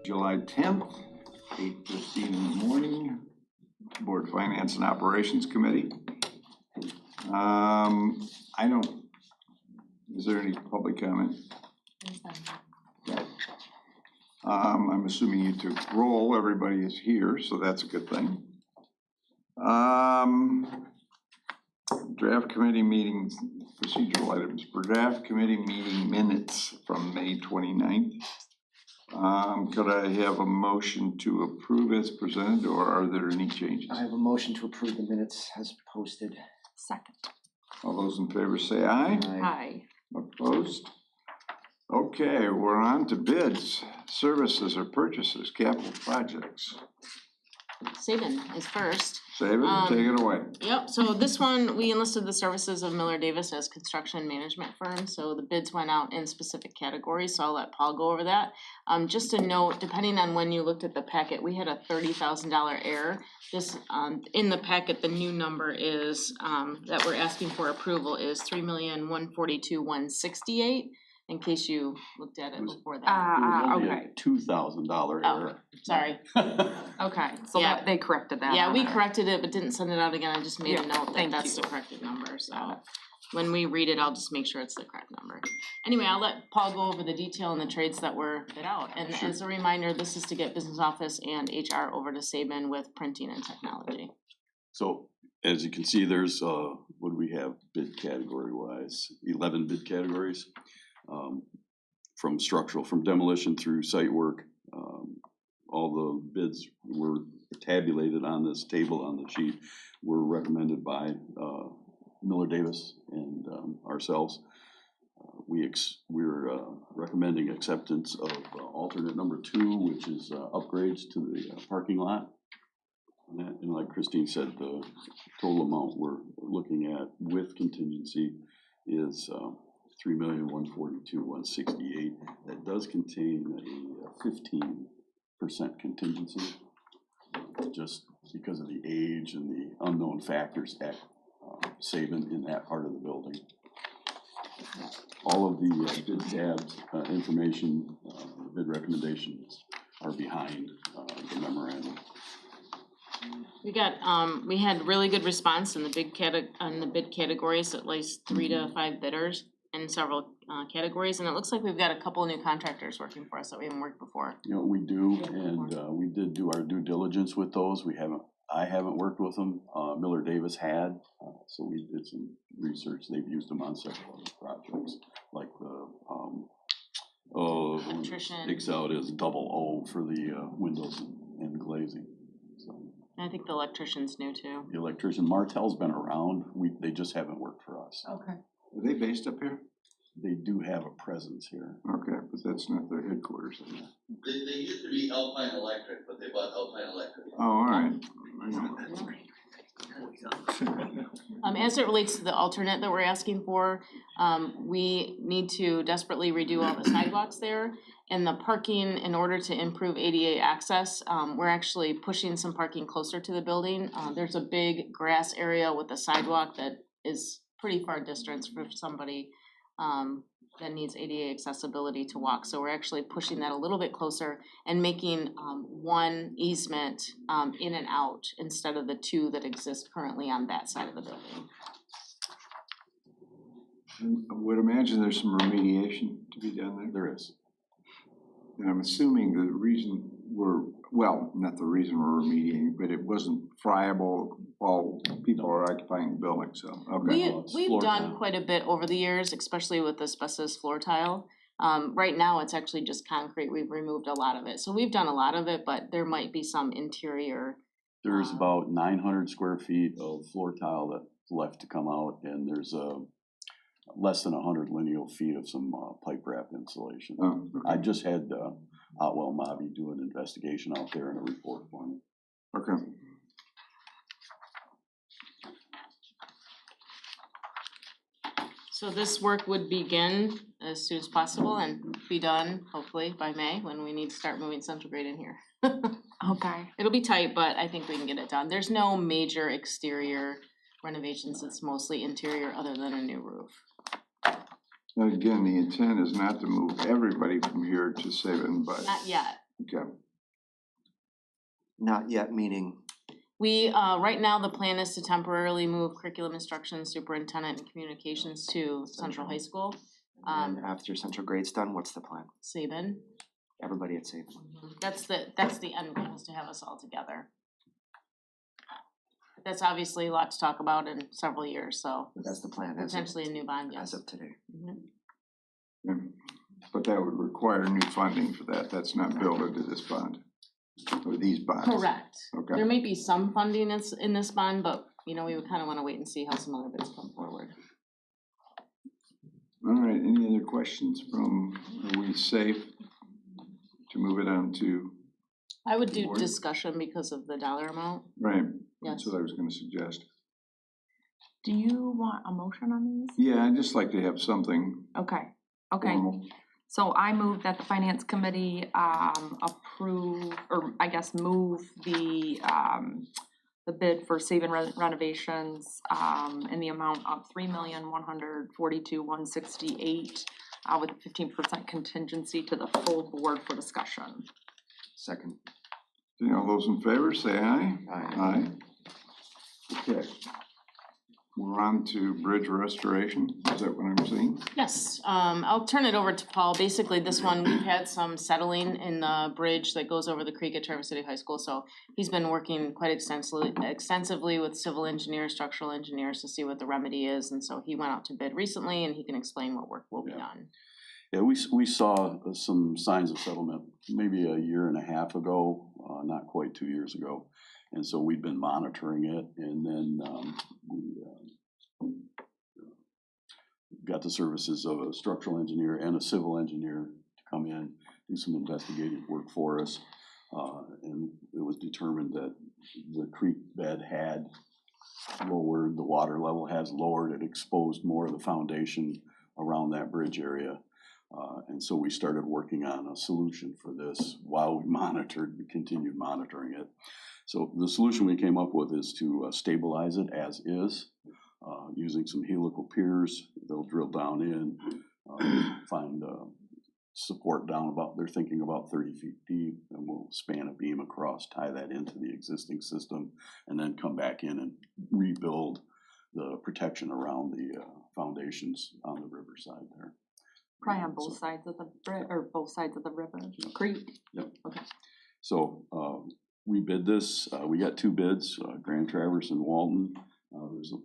July 10th, 8:15 in the morning, Board Finance and Operations Committee. Is there any public comment? Okay. I'm assuming you took roll. Everybody is here, so that's a good thing. Draft committee meetings, procedural items for draft committee meeting minutes from May 29th. Could I have a motion to approve as presented, or are there any changes? I have a motion to approve the minutes as posted. Second. All those in favor say aye. Aye. Opposed? Okay, we're on to bids, services or purchases, capital projects. Saban is first. Saban, take it away. Yep, so this one, we enlisted the services of Miller Davis as construction management firm, so the bids went out in specific categories, so I'll let Paul go over that. Just a note, depending on when you looked at the packet, we had a $30,000 error. This, in the packet, the new number is, that we're asking for approval is $3,142,168, in case you looked at it before that. Okay. $2,000 error. Sorry. Okay, so Yeah. they corrected that. Yeah, on we there. corrected it, but didn't send it out again. I just made a Yeah, note that thank that's you. the corrected number, so. When we read it, I'll just make sure it's the correct number. Anyway, I'll let Paul go over the detail and the trades that were bid out. And as a reminder, this is to get business office and HR over to Saban with printing and technology. So as you can see, there's, what do we have bid category wise? 11 bid categories. From structural, from demolition through site work. All the bids were tabulated on this table on the sheet, were recommended by Miller Davis and ourselves. We're recommending acceptance of alternate number 2, which is upgrades to the parking lot. And like Christine said, the total amount we're looking at with contingency is $3,142,168. That does contain a 15% contingency, just because of the age and the unknown factors at Saban in that part of the building. All of the bid tabs, information, bid recommendations are behind the memorandum. We got, we had really good response in the bid categories, at least 3 to 5 bidders in several categories, and it looks like we've got a couple of new contractors working for us that we haven't worked before. You know, we do, and we did do our due diligence with those. I haven't worked with them. Miller Davis had, so we did some research. They've used them on several other projects, like the Electrician. sticks out as 00 for the windows and glazing. So And I think the electrician's new too. the electrician Martell's been around. They just haven't worked for us. Okay. Are they based up here? They do have a presence here. Okay, but that's not their headquarters. They used to be Alpine Electric, but they bought Alpine Electric. Oh, all right. As it relates to the alternate that we're asking for, we need to desperately redo all the sidewalks there. And the parking, in order to improve ADA access, we're actually pushing some parking closer to the building. There's a big grass area with a sidewalk that is pretty far distance for somebody that needs ADA accessibility to walk. So we're actually pushing that a little bit closer and making one easement in and out instead of the 2 that exist currently on that side of the building. I would imagine there's some remediation to be done there. There is. And I'm assuming the reason not the reason we're remediating, but it wasn't friable while people are occupying the building, so, okay. We've done quite a bit over the years, especially with asbestos floor tile. Right now, it's actually just concrete. We've removed a lot of it. So we've done a lot of it, but there might be some interior. There's about 900 square feet of floor tile that's left to come out, and there's less than 100 lineal feet of some pipe wrap insulation. Oh, okay. I just had Otwell Mobby do an investigation out there and a report for me. Okay. So this work would begin as soon as possible and be done hopefully by May, when we need to start moving central grade in here. Okay. It'll be tight, but I think we can get it done. There's no major exterior renovations. It's mostly interior other than a new roof. And again, the intent is not to move everybody from here to Saban, but Not yet. Okay, Not yet, meaning, We, right now, the plan is to temporarily move curriculum instruction superintendent and communications to Central High School. and after central grade's done, what's the plan? Saban. Everybody at Saban. That's the end goal, is to have us all together. That's obviously a lot to talk about in several years, so But that's the plan potentially a new bond, yes. as of today. Mhm. but that would require new funding for that, that's not built into this bond, or these bonds. Correct. Okay. There may be some funding in this bond, but, you know, we would kind of want to wait and see how some other bids come forward. All right, any other questions from, are we safe to move it on to, I would do Board? discussion because of the dollar amount, right, yes. that's what I was gonna suggest. Do you want a motion on these? Yeah, I'd just like to have something Okay, okay. formal. So I move that the finance committee approve, or I guess move the bid for Saban renovations in the amount of $3,142,168 with a 15% contingency to the full board for discussion. Second. Okay, all those in favor, say aye. Aye. Aye. Okay. We're on to bridge restoration, is that what I'm seeing? Yes, I'll turn it over to Paul. Basically, this one, we've had some settling in the bridge that goes over the creek at Traverse City High School, so he's been working quite extensively with civil engineers, structural engineers to see what the remedy is, and so he went out to bid recently, and he can explain what work will be done. Yeah, we saw some signs of settlement maybe a year and a half ago, not quite 2 years ago. And so we've been monitoring it, and then we got the services of a structural engineer and a civil engineer to come in, do some investigative work for us. And it was determined that the creek bed had lowered, the water level has lowered, it exposed more of the foundation around that bridge area. And so we started working on a solution for this while we continued monitoring it. So the solution we came up with is to stabilize it as is, using some helical piers. They'll drill down in, find support down about, they're thinking about 30 feet deep, and we'll span a beam across, tie that into the existing system, and then come back in and rebuild the protection around the foundations on the riverside there. Probably on both sides of the bridge, or both sides of the river, creek. Yep. Okay. So we bid this, we got 2 bids, Grand Traverse and Walton. There's a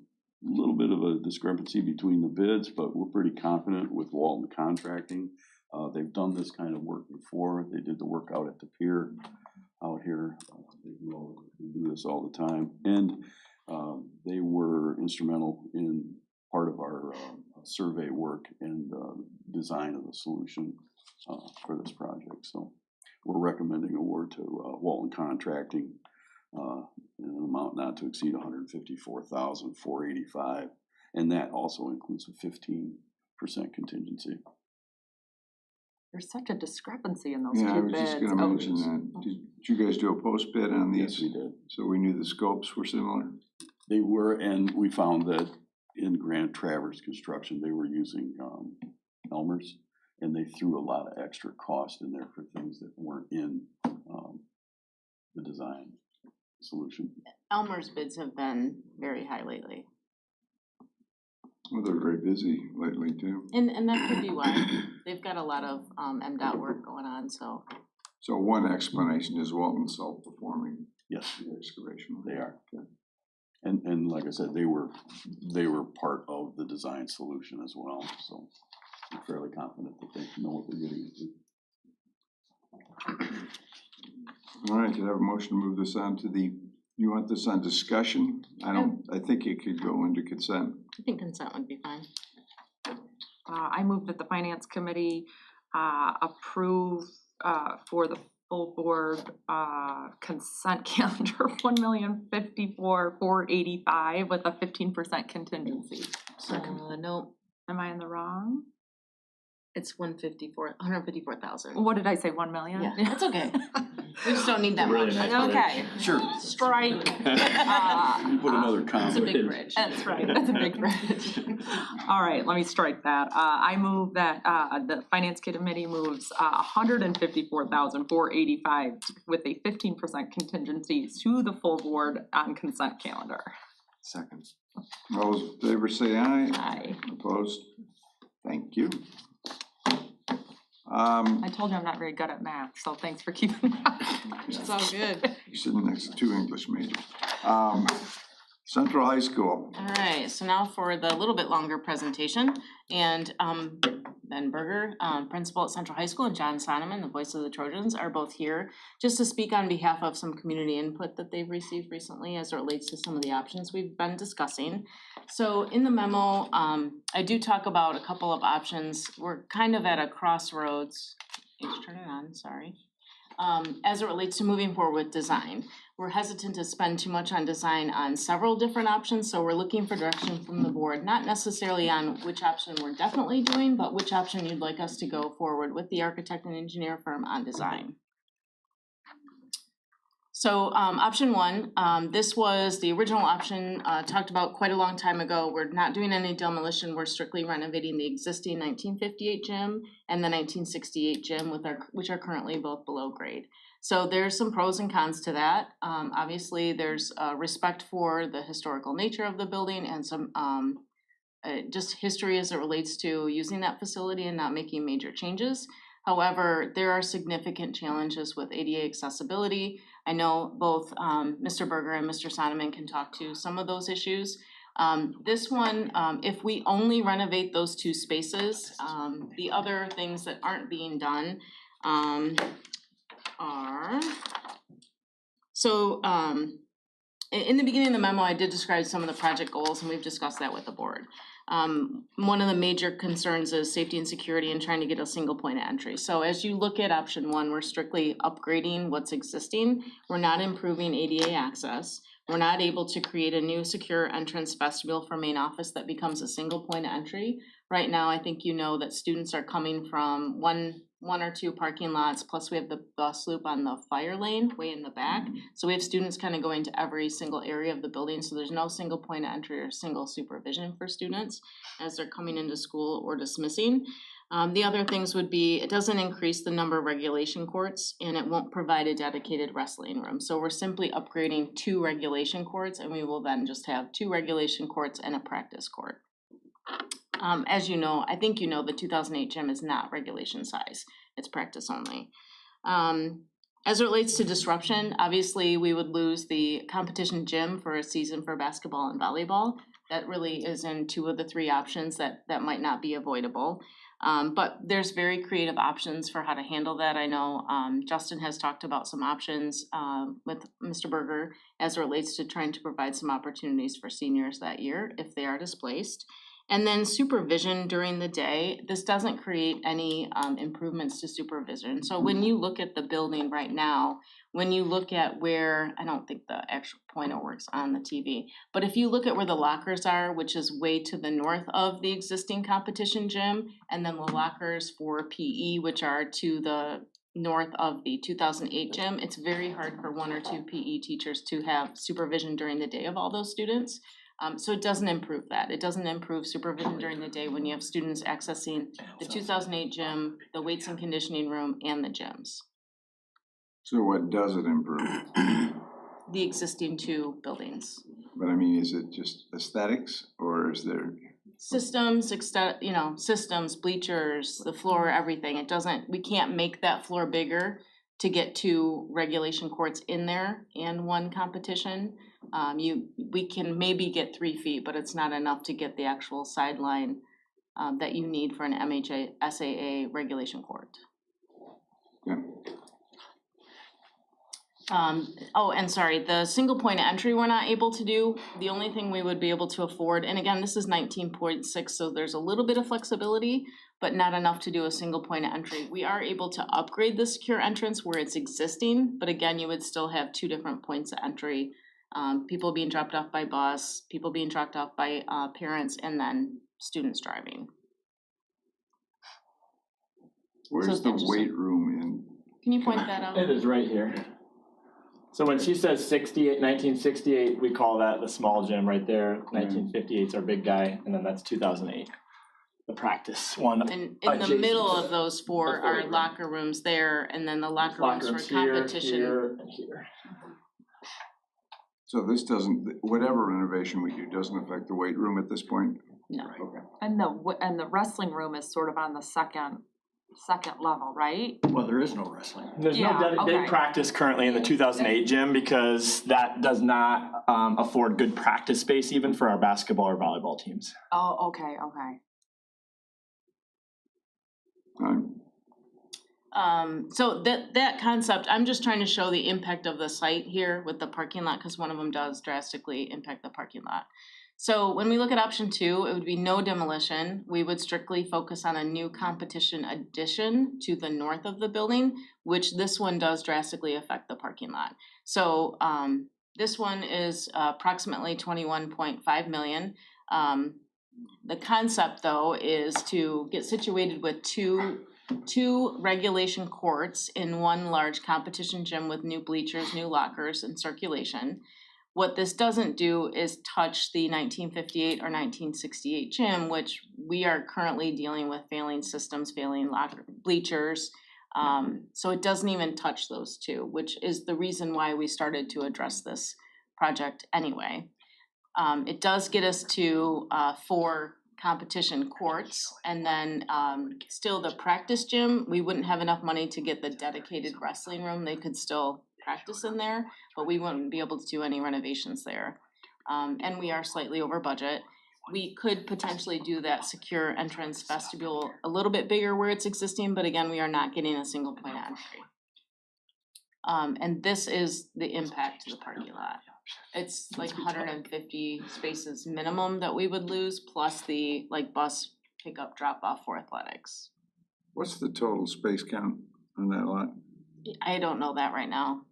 little bit of a discrepancy between the bids, but we're pretty confident with Walton Contracting. They've done this kind of work before. They did the work out at the pier out here. They do this all the time. And they were instrumental in part of our survey work and design of the solution for this project. So we're recommending award to Walton Contracting in an amount not to exceed $154,485, and that also includes a 15% contingency. There's such a discrepancy in those Yeah, I two was bids. just gonna mention that. Did you guys do a post bid on Yes, these? we did. So we knew the scopes were similar? They were, and we found that in Grand Traverse construction, they were using Elmer's, and they threw a lot of extra cost in there for things that weren't in the design solution. Elmer's bids have been very high lately, Well, they're very busy lately too. and that could be why. They've got a lot of MDOT work going on, so. So one explanation is Walton self-performing Yes, the excavation. they are. And like I said, they were part of the design solution as well, so I'm fairly confident that they know what they're getting into. All right, could I have a motion to move this on to you want this on discussion? I think it could go into consent. I think consent would be fine. I move that the finance committee approve for the full board consent calendar $1,054,485 with a 15% contingency. Second. No, Am I in the wrong? it's 154,000. What did I say, 1 million? Yeah, that's okay. We just don't need that Really much. nice. Okay, Sure. strike. You put another It's a comment. big bridge. That's right, that's a big bridge. All right, let me strike that. I move that, the finance committee moves, $154,485 with a 15% contingency to the full board on consent calendar. Second. All those in favor say aye. Aye. Opposed? Thank you. I told you I'm not very good at math, so thanks for keeping that. It's all good. You're sitting next to two English majors. Central High School. All right, so now for the little bit longer presentation, and Ben Berger, principal at Central High School, and John Sonneman, the voice of the Trojans, are both here just to speak on behalf of some community input that they've received recently as it relates to some of the options we've been discussing. So in the memo, I do talk about a couple of options. We're kind of at a crossroads. Let's turn it on, sorry. As it relates to moving forward with design. We're hesitant to spend too much on design on several different options, so we're looking for direction from the board, not necessarily on which option we're definitely doing, but which option you'd like us to go forward with the architect and engineer firm on design. So option one, this was the original option talked about quite a long time ago. We're not doing any demolition, we're strictly renovating the existing 1958 gym and the 1968 gym which are currently both below grade. So there's some pros and cons to that. Obviously, there's respect for the historical nature of the building and some just history as it relates to using that facility and not making major changes. However, there are significant challenges with ADA accessibility. I know both Mr. Berger and Mr. Sonneman can talk to some of those issues. This one, if we only renovate those two spaces, the other things that aren't being done are, so in the beginning of the memo, I did describe some of the project goals and we've discussed that with the board. One of the major concerns is safety and security and trying to get a single point of entry. So as you look at option one, we're strictly upgrading what's existing. We're not improving ADA access. We're not able to create a new secure entrance vestibule for main office that becomes a single point of entry. Right now, I think you know that students are coming from one or two parking lots, plus we have the bus loop on the fire lane way in the back. So we have students kind of going to every single area of the building, so there's no single point of entry or single supervision for students as they're coming into school or dismissing. The other things would be, it doesn't increase the number of regulation courts and it won't provide a dedicated wrestling room. So we're simply upgrading 2 regulation courts and we will then just have 2 regulation courts and a practice court. As you know, I think you know the 2008 gym is not regulation size, it's practice only. As it relates to disruption, obviously we would lose the competition gym for a season for basketball and volleyball. That really is in 2 of the 3 options that might not be avoidable. But there's very creative options for how to handle that. I know Justin has talked about some options with Mr. Berger as it relates to trying to provide some opportunities for seniors that year if they are displaced. And then supervision during the day, this doesn't create any improvements to supervision. So when you look at the building right now, when you look at where, I don't think the actual pointer works on the TV, but if you look at where the lockers are, which is way to the north of the existing competition gym, and then the lockers for PE, which are to the north of the 2008 gym, it's very hard for 1 or 2 PE teachers to have supervision during the day of all those students. So it doesn't improve that. It doesn't improve supervision during the day when you have students accessing the 2008 gym, the weights and conditioning room, and the gyms. So what does it improve? The existing 2 buildings. But I mean, is it just aesthetics or is there? Systems, systems, bleachers, the floor, everything. It doesn't, we can't make that floor bigger to get 2 regulation courts in there and 1 competition. We can maybe get 3 feet, but it's not enough to get the actual sideline that you need for an MHA SAA regulation court. Yeah. Oh, and sorry, the single point of entry we're not able to do. The only thing we would be able to afford, and again, this is 19.6, so there's a little bit of flexibility, but not enough to do a single point of entry. We are able to upgrade the secure entrance where it's existing, but again, you would still have 2 different points of entry. People being dropped off by bus, people being dropped off by parents, and then students driving. Where's it's the interesting. weight room in Can you point that out? It is right here. So when she says 1968, we call that the small gym right there. 1958 is our big guy, and then that's 2008. The practice one. And in the adjacent middle to of those four That's the are weight room. locker rooms there, and then the locker rooms for here, competition. here, and here. So this doesn't, whatever renovation we do doesn't affect the weight room at this point? No. Okay. And the wrestling room is sort of on the second level, right? Well, there is no wrestling. There's Yeah, no dedicated okay. practice currently in the 2008 gym because that does not afford good practice space even for our basketball or volleyball teams. Oh, okay. So that concept, I'm just trying to show the impact of the site here with the parking lot, cause one of them does drastically impact the parking lot. So when we look at option 2, it would be no demolition. We would strictly focus on a new competition addition to the north of the building, which this one does drastically affect the parking lot. So this one is approximately 21.5 million. The concept though is to get situated with two regulation courts in one large competition gym with new bleachers, new lockers, and circulation. What this doesn't do is touch the 1958 or 1968 gym, which we are currently dealing with failing systems, failing locker bleachers. So it doesn't even touch those two, which is the reason why we started to address this project anyway. It does get us to 4 competition courts, and then still the practice gym, we wouldn't have enough money to get the dedicated wrestling room. They could still practice in there, but we wouldn't be able to do any renovations there. And we are slightly over budget. We could potentially do that secure entrance vestibule a little bit bigger where it's existing, but again, we are not getting a single point of entry. And this is the impact to the parking lot. It's like 150 spaces minimum that we would lose, plus the bus pickup drop off for athletics. What's the total space count on that lot? I don't know that right now.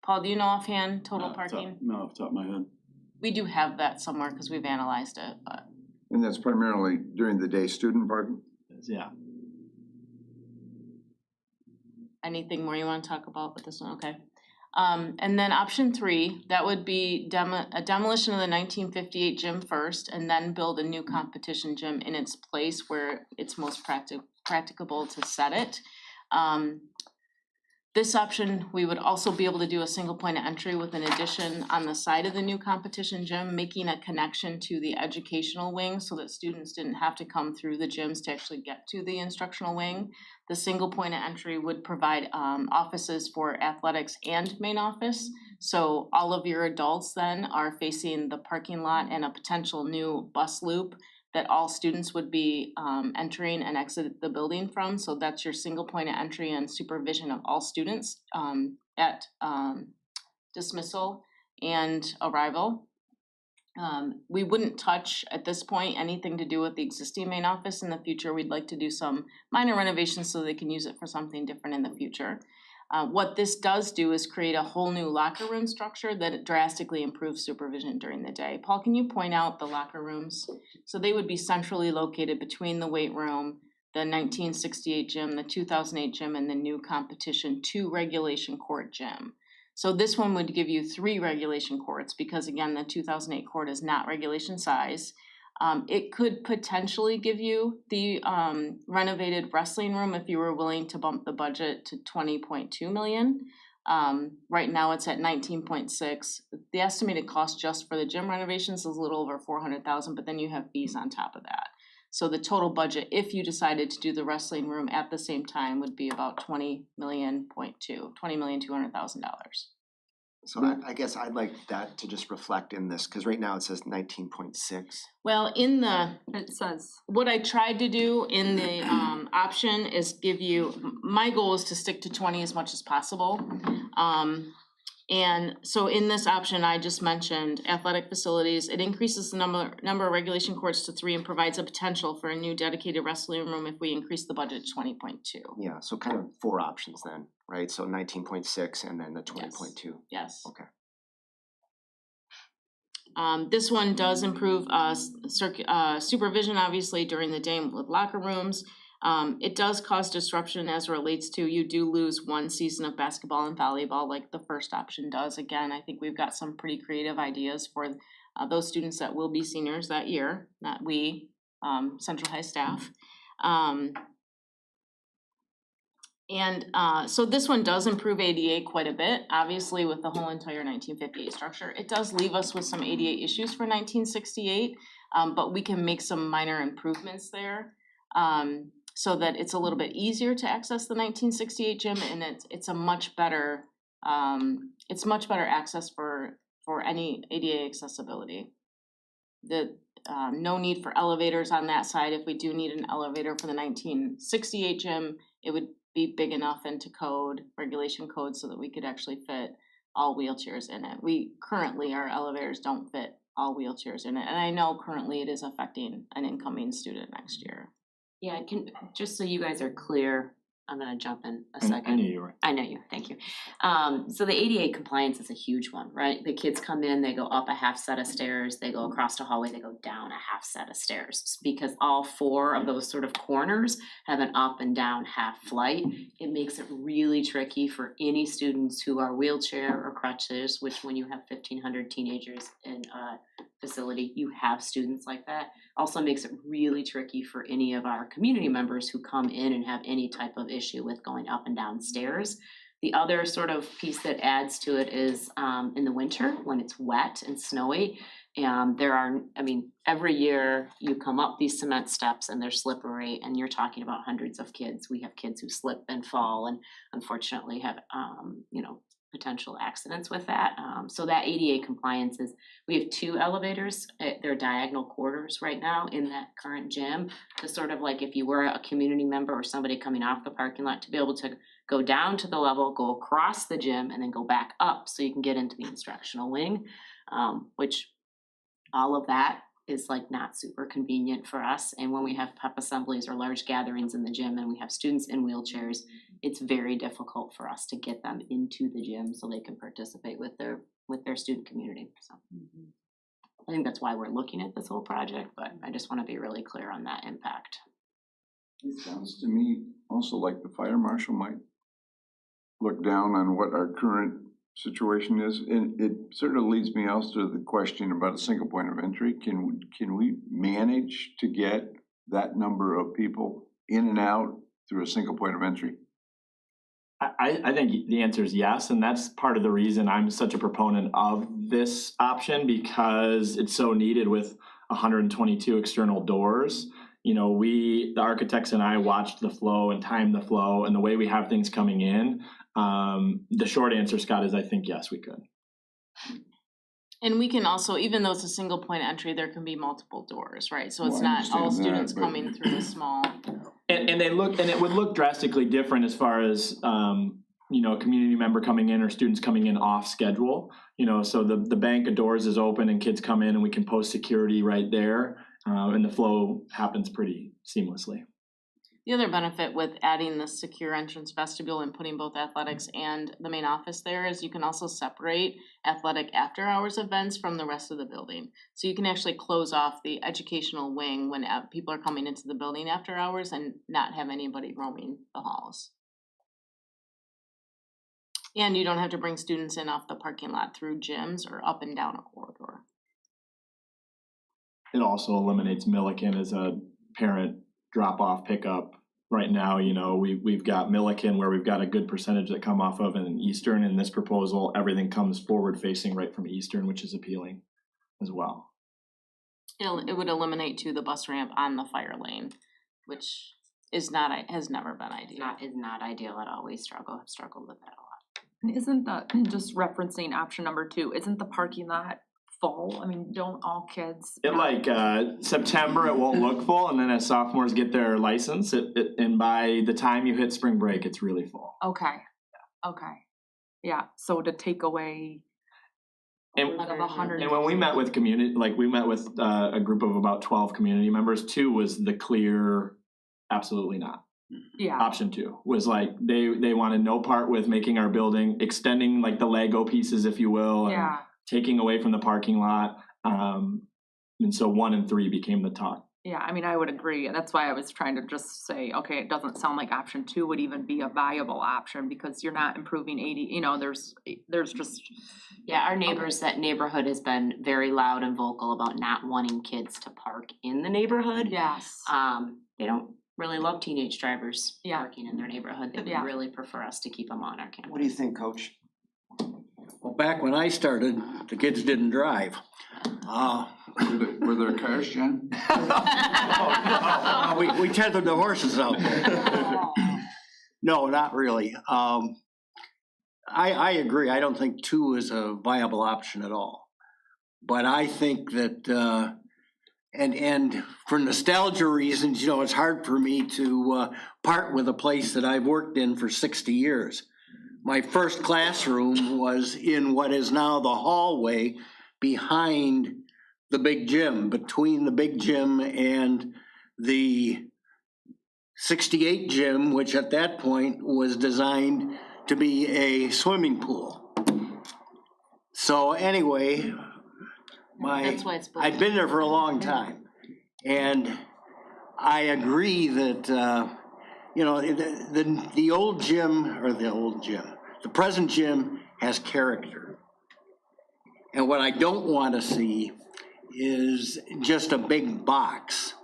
Paul, do you know offhand total No, parking? No, off the top of my head. We do have that somewhere because we've analyzed it, but And that's primarily during the day student parking? Yeah. anything more you wanna talk about with this one? Okay. And then option 3, that would be a demolition of the 1958 gym first, and then build a new competition gym in its place where it's most practicable to set it. This option, we would also be able to do a single point of entry with an addition on the side of the new competition gym, making a connection to the educational wing so that students didn't have to come through the gyms to actually get to the instructional wing. The single point of entry would provide offices for athletics and main office. So all of your adults then are facing the parking lot and a potential new bus loop that all students would be entering and exit the building from. So that's your single point of entry and supervision of all students at dismissal and arrival. We wouldn't touch at this point anything to do with the existing main office. In the future, we'd like to do some minor renovations so they can use it for something different in the future. What this does do is create a whole new locker room structure that drastically improves supervision during the day. Paul, can you point out the locker rooms? So they would be centrally located between the weight room, the 1968 gym, the 2008 gym, and the new competition 2 regulation court gym. So this one would give you 3 regulation courts because again, the 2008 court is not regulation size. It could potentially give you the renovated wrestling room if you were willing to bump the budget to 20.2 million. Right now it's at 19.6. The estimated cost just for the gym renovations is a little over 400,000, but then you have fees on top of that. So the total budget, if you decided to do the wrestling room at the same time, would be about $20,200,000. So I guess I'd like that to just reflect in this, cause right now it says 19.6. Well, It says, what I tried to do in the option is give you, my goal is to stick to 20 as much as possible. And so in this option, I just mentioned athletic facilities. It increases the number of regulation courts to 3 and provides a potential for a new dedicated wrestling room if we increase the budget to 20.2. Yeah, so kind of 4 options then, right? So 19.6 and then the 20.2. Yes. Okay. This one does improve supervision, obviously, during the day with locker rooms. It does cause disruption as relates to, you do lose one season of basketball and volleyball like the first option does. Again, I think we've got some pretty creative ideas for those students that will be seniors that year, not we, Central High staff. So this one does improve ADA quite a bit, obviously with the whole entire 1958 structure. It does leave us with some ADA issues for 1968, but we can make some minor improvements there. So that it's a little bit easier to access the 1968 gym, and it's a much better access for any ADA accessibility. No need for elevators on that side. If we do need an elevator for the 1968 gym, it would be big enough into regulation code so that we could actually fit all wheelchairs in it. Our elevators don't fit all wheelchairs in it, and I know currently it is affecting an incoming student next year. Yeah, just so you guys are clear, I'm gonna jump in a I second. knew you were. I know you, thank you. So the ADA compliance is a huge one, right? The kids come in, they go up a half set of stairs, they go across the hallway, they go down a half set of stairs. Because all four of those sort of corners have an up and down half flight, it makes it really tricky for any students who are wheelchair or crutches, which when you have 1,500 teenagers in a facility, you have students like that. Also makes it really tricky for any of our community members who come in and have any type of issue with going up and down stairs. The other sort of piece that adds to it is in the winter when it's wet and snowy. Every year you come up these cement steps and they're slippery, and you're talking about hundreds of kids. We have kids who slip and fall and unfortunately have potential accidents with that. So that ADA compliance is, we have 2 elevators at their diagonal quarters right now in that current gym, to sort of like if you were a community member or somebody coming off the parking lot, to be able to go down to the level, go across the gym, and then go back up so you can get into the instructional wing, which all of that is like not super convenient for us. And when we have pep assemblies or large gatherings in the gym and we have students in wheelchairs, it's very difficult for us to get them into the gym so they can participate with their student community. So I think that's why we're looking at this whole project, but I just want to be really clear on that impact. It sounds to me also like the fire marshal might look down on what our current situation is, and it sort of leads me also to the question about a single point of entry. Can we manage to get that number of people in and out through a single point of entry? I think the answer is yes, and that's part of the reason I'm such a proponent of this option, because it's so needed with 122 external doors. The architects and I watched the flow and timed the flow and the way we have things coming in. The short answer, Scott, is I think yes, we could. And we can also, even though it's a single point entry, there can be multiple doors, right? So it's Well, I not all understand that, students but- coming through the small. And it would look drastically different as far as a community member coming in or students coming in off schedule. So the bank of doors is open and kids come in and we can post security right there, and the flow happens pretty seamlessly. The other benefit with adding the secure entrance vestibule and putting both athletics and the main office there is you can also separate athletic after hours events from the rest of the building. So you can actually close off the educational wing when people are coming into the building after hours and not have anybody roaming the halls. And you don't have to bring students in off the parking lot through gyms or up and down a corridor. It also eliminates Milliken as a parent drop-off pickup. Right now, we've got Milliken where we've got a good percentage that come off of, and Eastern. In this proposal, everything comes forward-facing right from Eastern, which is appealing as well. It would eliminate too the bus ramp on the fire lane, which has never been ideal. Is not ideal at all. Have struggled with that a lot. And isn't just referencing option number 2, isn't the parking lot full? I mean, don't all kids? September it won't look full, and then as sophomores get their license, and by the time you hit spring break, it's really full. Okay. Yeah, so to take away And, out of 100. and when we met with a group of about 12 community members, 2 was the clear, absolutely not. Yeah, Option 2 was like they wanted no part with making our building, extending like the Lego pieces, if you will, and taking away from the parking lot. And so 1 and 3 became the top Yeah, I mean, I would agree, and that's why I was trying to just say, okay, it doesn't sound like option two would even be a viable option, because you're not improving 80, there's just. Yeah, our neighbors, that neighborhood has been very loud and vocal about not wanting kids to park in the neighborhood. Yes. They don't really love teenage drivers Yeah. parking in their neighborhood. They would Yeah. really prefer us to keep them on our campus. What do you think, Coach? Well, back when I started, the kids didn't drive. Were there cars, John? We tethered the horses out there. No, not really. I agree. I don't think two is a viable option at all. But I think that, and for nostalgia reasons, it's hard for me to part with a place that I've worked in for 60 years. My first classroom was in what is now the hallway behind the big gym, between the big gym and the 68 gym, which at that point was designed to be a swimming pool. So anyway, That's why it's built. I've been there for a long time. And I agree that, the old gym, the present gym has character. And what I don't want to see is just a big box.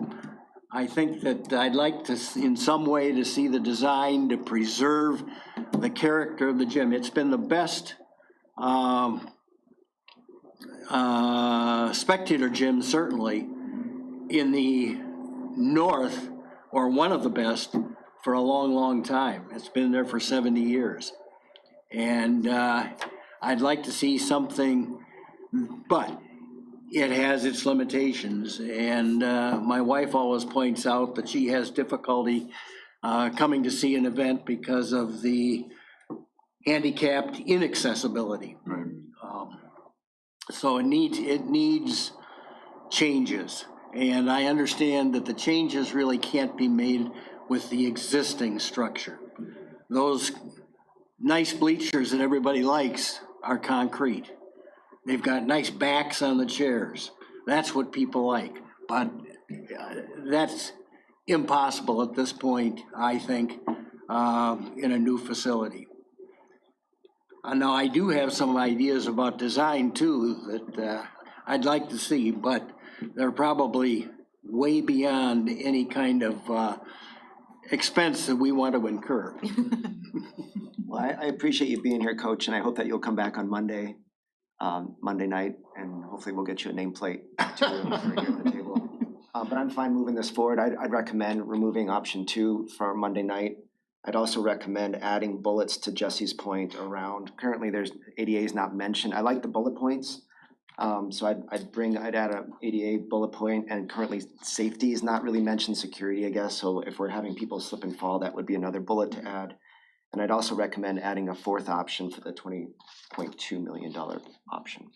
I think that I'd like to, in some way, to see the design to preserve the character of the gym. It's been the best spectator gym, certainly, in the north, or one of the best, for a long, long time. It's been there for 70 years. And I'd like to see something, but it has its limitations. And my wife always points out that she has difficulty coming to see an event because of the handicapped inaccessibility. Right. So it needs changes. And I understand that the changes really can't be made with the existing structure. Those nice bleachers that everybody likes are concrete. They've got nice backs on the chairs. That's what people like. But that's impossible at this point, I think, in a new facility. Now, I do have some ideas about design too that I'd like to see, but they're probably way beyond any kind of expense that we want to incur. Well, I appreciate you being here, Coach, and I hope that you'll come back on Monday night, and hopefully we'll get you a nameplate to right here at the table. But I'm fine moving this forward. I'd recommend removing option 2 for Monday night. I'd also recommend adding bullets to Jesse's point around, currently there's ADA is not mentioned. I like the bullet points. So I'd add a ADA bullet point, and currently safety is not really mentioned, security, I guess. So if we're having people slip and fall, that would be another bullet to add. And I'd also recommend adding a 4th option for the $20.2 million option.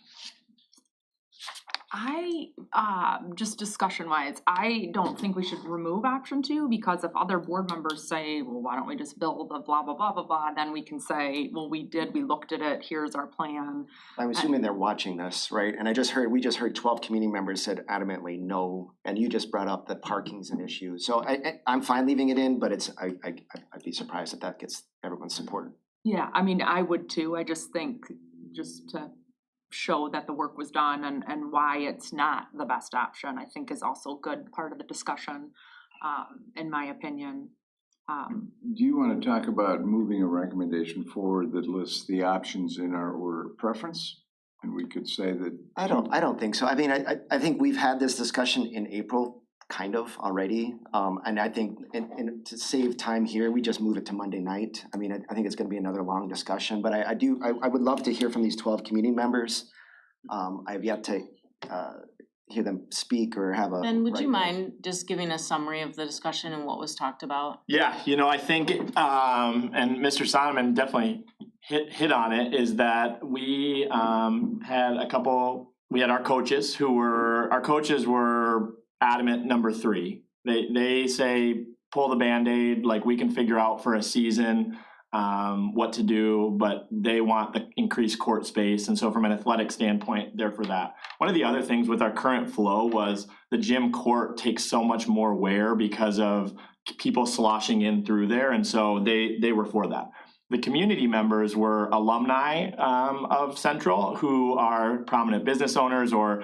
Just discussion wise, I don't think we should remove option 2, because if other board members say, well, why don't we just build a blah, blah, blah, blah, blah, then we can say, well, we looked at it, here's our plan. I'm assuming they're watching this, right? And we just heard 12 community members said adamantly no, and you just brought up that parking's an issue. So I'm fine leaving it in, but I'd be surprised if that gets everyone's support. Yeah, I mean, I would too. I just think, just to show that the work was done and why it's not the best option, I think is also good part of the discussion, in my opinion. Do you want to talk about moving a recommendation forward that lists the options in our order of preference? And we could say that. I don't think so. I mean, I think we've had this discussion in April kind of already. And I think and to save time here, we just move it to Monday night. I mean, I think it's gonna be another long discussion, but I would love to hear from these 12 community members. I've yet to hear them speak or have a. Ben, would you mind just giving a summary of the discussion and what was talked about? Yeah, I think, and Mr. Sonneman definitely hit on it, is that we had our coaches were adamant number 3. They say pull the Band-Aid, like we can figure out for a season what to do, but they want the increased court space. And so from an athletic standpoint, they're for that. One of the other things with our current flow was the gym court takes so much more wear because of people sloshing in through there. And so they were for that. The community members were alumni of Central who are prominent business owners or,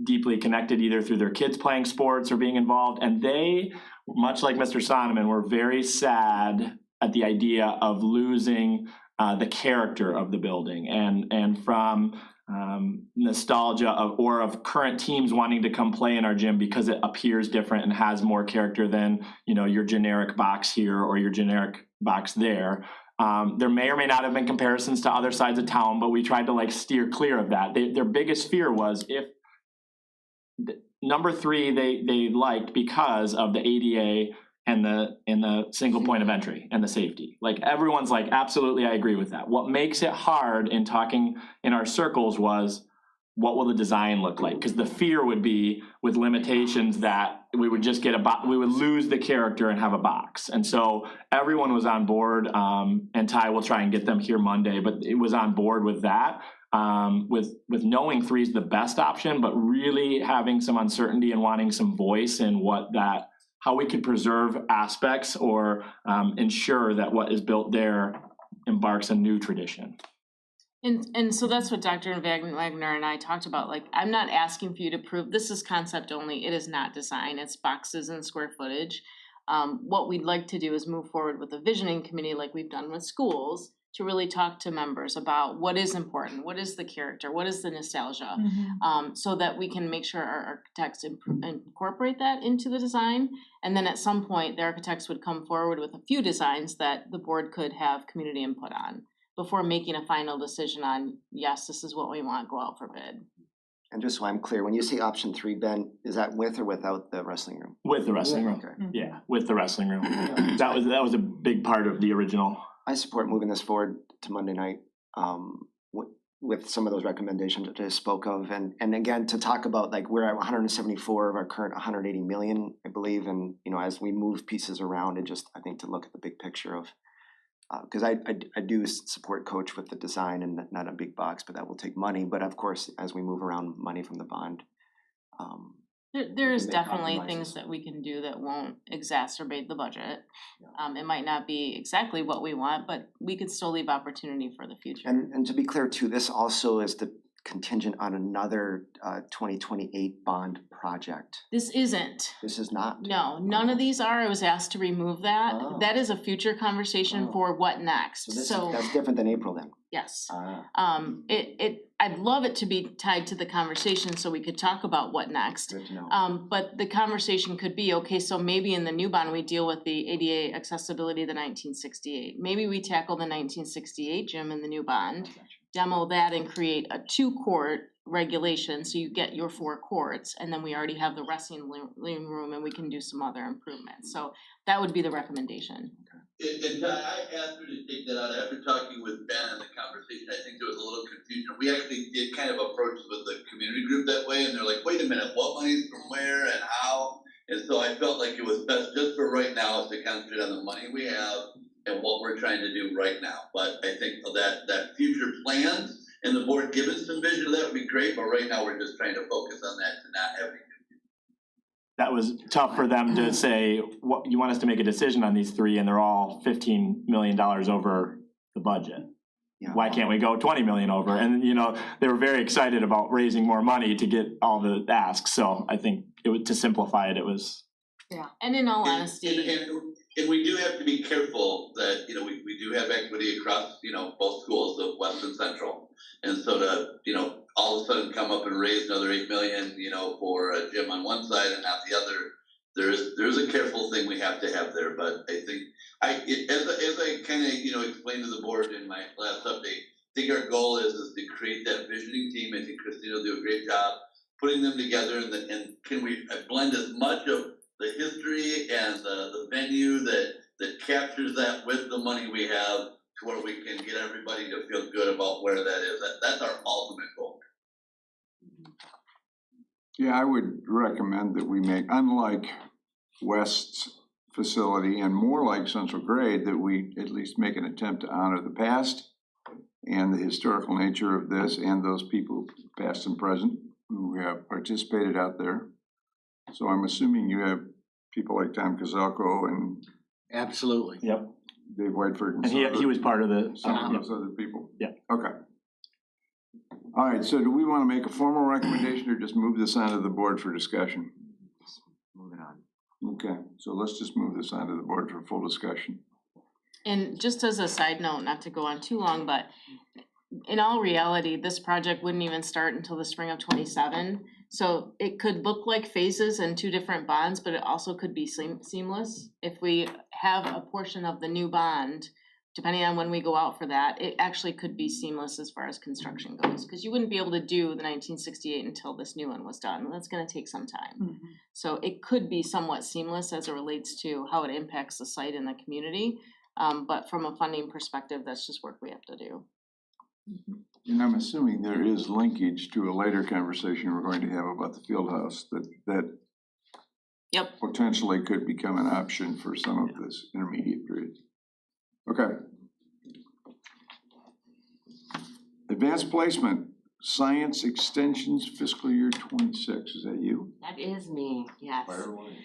deeply connected either through their kids playing sports or being involved. And they, much like Mr. Sonneman, were very sad at the idea of losing the character of the building and from nostalgia of current teams wanting to come play in our gym because it appears different and has more character than, your generic box here or your generic box there. There may or may not have been comparisons to other sides of town, but we tried to steer clear of that. Their biggest fear was if number 3 they liked because of the ADA and the single point of entry and the safety. Everyone's absolutely, I agree with that. What makes it hard in talking in our circles was what will the design look like? Because the fear would be with limitations that we would just get we would lose the character and have a box. And so everyone was on board, and Ty will try and get them here Monday, but it was on board with that. With knowing 3 is the best option, but really having some uncertainty and wanting some voice in how we could preserve aspects or ensure that what is built there embarks a new tradition. And so that's what Dr. Wagner and I talked about. I'm not asking for you to prove this is concept only. It is not design. It's boxes and square footage. What we'd like to do is move forward with a visioning committee like we've done with schools to really talk to members about what is important, what is the character, what is the nostalgia, so that we can make sure our architects incorporate that into the design. And then at some point, the architects would come forward with a few designs that the board could have community input on before making a final decision on, yes, this is what we want, go out for bid. And just so I'm clear, when you say option 3, Ben, is that with or without the wrestling room? With the wrestling room. Okay. Yeah, with the wrestling room. That was a big part of the original. I support moving this forward to Monday night with some of those recommendations that I spoke of. And again, to talk about we're at 174 of our current 180 million, I believe. And, as we move pieces around and I think to look at the big picture of, because I do support Coach with the design and not a big box, but that will take money. But of course, as we move around money from the bond. There is make definitely compromises. things that we can do that won't exacerbate the budget. It might not be exactly what we want, but we could still leave opportunity for the future. And to be clear too, this also is the contingent on another 2028 bond project. This isn't. This is not. No, none of these are. I was asked to remove that. Oh. That is a future conversation for what next. That's different than April then. Yes. Ah, I'd love it to be tied to the conversation so we could talk about what next. good to know. But the conversation could be, okay, so maybe in the new bond, we deal with the ADA accessibility of the 1968. Maybe we tackle the 1968 gym in the new bond, demo that and create a 2-court regulation, so you get your 4 courts, and then we already have the wrestling room and we can do some other improvements. So that would be the recommendation. And Ty, I asked her to take that out after talking with Ben in the conversation. I think there was a little confusion. We actually did kind of approach with the community group that way, and they're like, wait a minute, what money's from where and how? And so I felt like it was best just for right now is to concentrate on the money we have and what we're trying to do right now. But I think that future plans and the board giving some vision of that would be great, but right now we're just trying to focus on that to not have any. That was tough for them to say, what, you want us to make a decision on these 3 and they're all $15 million over the budget. Yeah. Why can't we go 20 million over? And they were very excited about raising more money to get all the asks. So I think to simplify it, it was. Yeah. And in all honesty. And we do have to be careful that, we do have equity across, both schools of West and Central. And so to, all of a sudden come up and raise another 8 million, for a gym on one side and not the other, there's a careful thing we have to have there. But I think, as I kind of, explained to the board in my last update, I think our goal is to create that visioning team. I think Christina will do a great job putting them together and can we blend as much of the history and the venue that captures that with the money we have to where we can get everybody to feel good about where that is. That's our ultimate goal. Yeah, I would recommend that we make, unlike West's facility and more like Central Grade, that we at least make an attempt to honor the past and the historical nature of this and those people, past and present, who have participated out there. So I'm assuming you have people like Tom Kozalko and Absolutely. Yep, Dave Whiteford and and he was part of the, some of those other people? Yeah. Okay. All right, so do we want to make a formal recommendation or just move this onto the board for discussion? Moving on. Okay, so let's just move this onto the board for full discussion. And just as a side note, not to go on too long, but in all reality, this project wouldn't even start until the spring of '27. So it could look like phases and two different bonds, but it also could be seamless. If we have a portion of the new bond, depending on when we go out for that, it actually could be seamless as far as construction goes. Because you wouldn't be able to do the 1968 until this new one was done. That's gonna take some time. So it could be somewhat seamless as it relates to how it impacts the site and the community. But from a funding perspective, that's just work we have to do. And I'm assuming there is linkage to a later conversation we're going to have about the field house that Yep. potentially could become an option for some of this intermediate period. Okay. Advanced placement, science extensions fiscal year 26, is that you? That is me, yes. Fire away.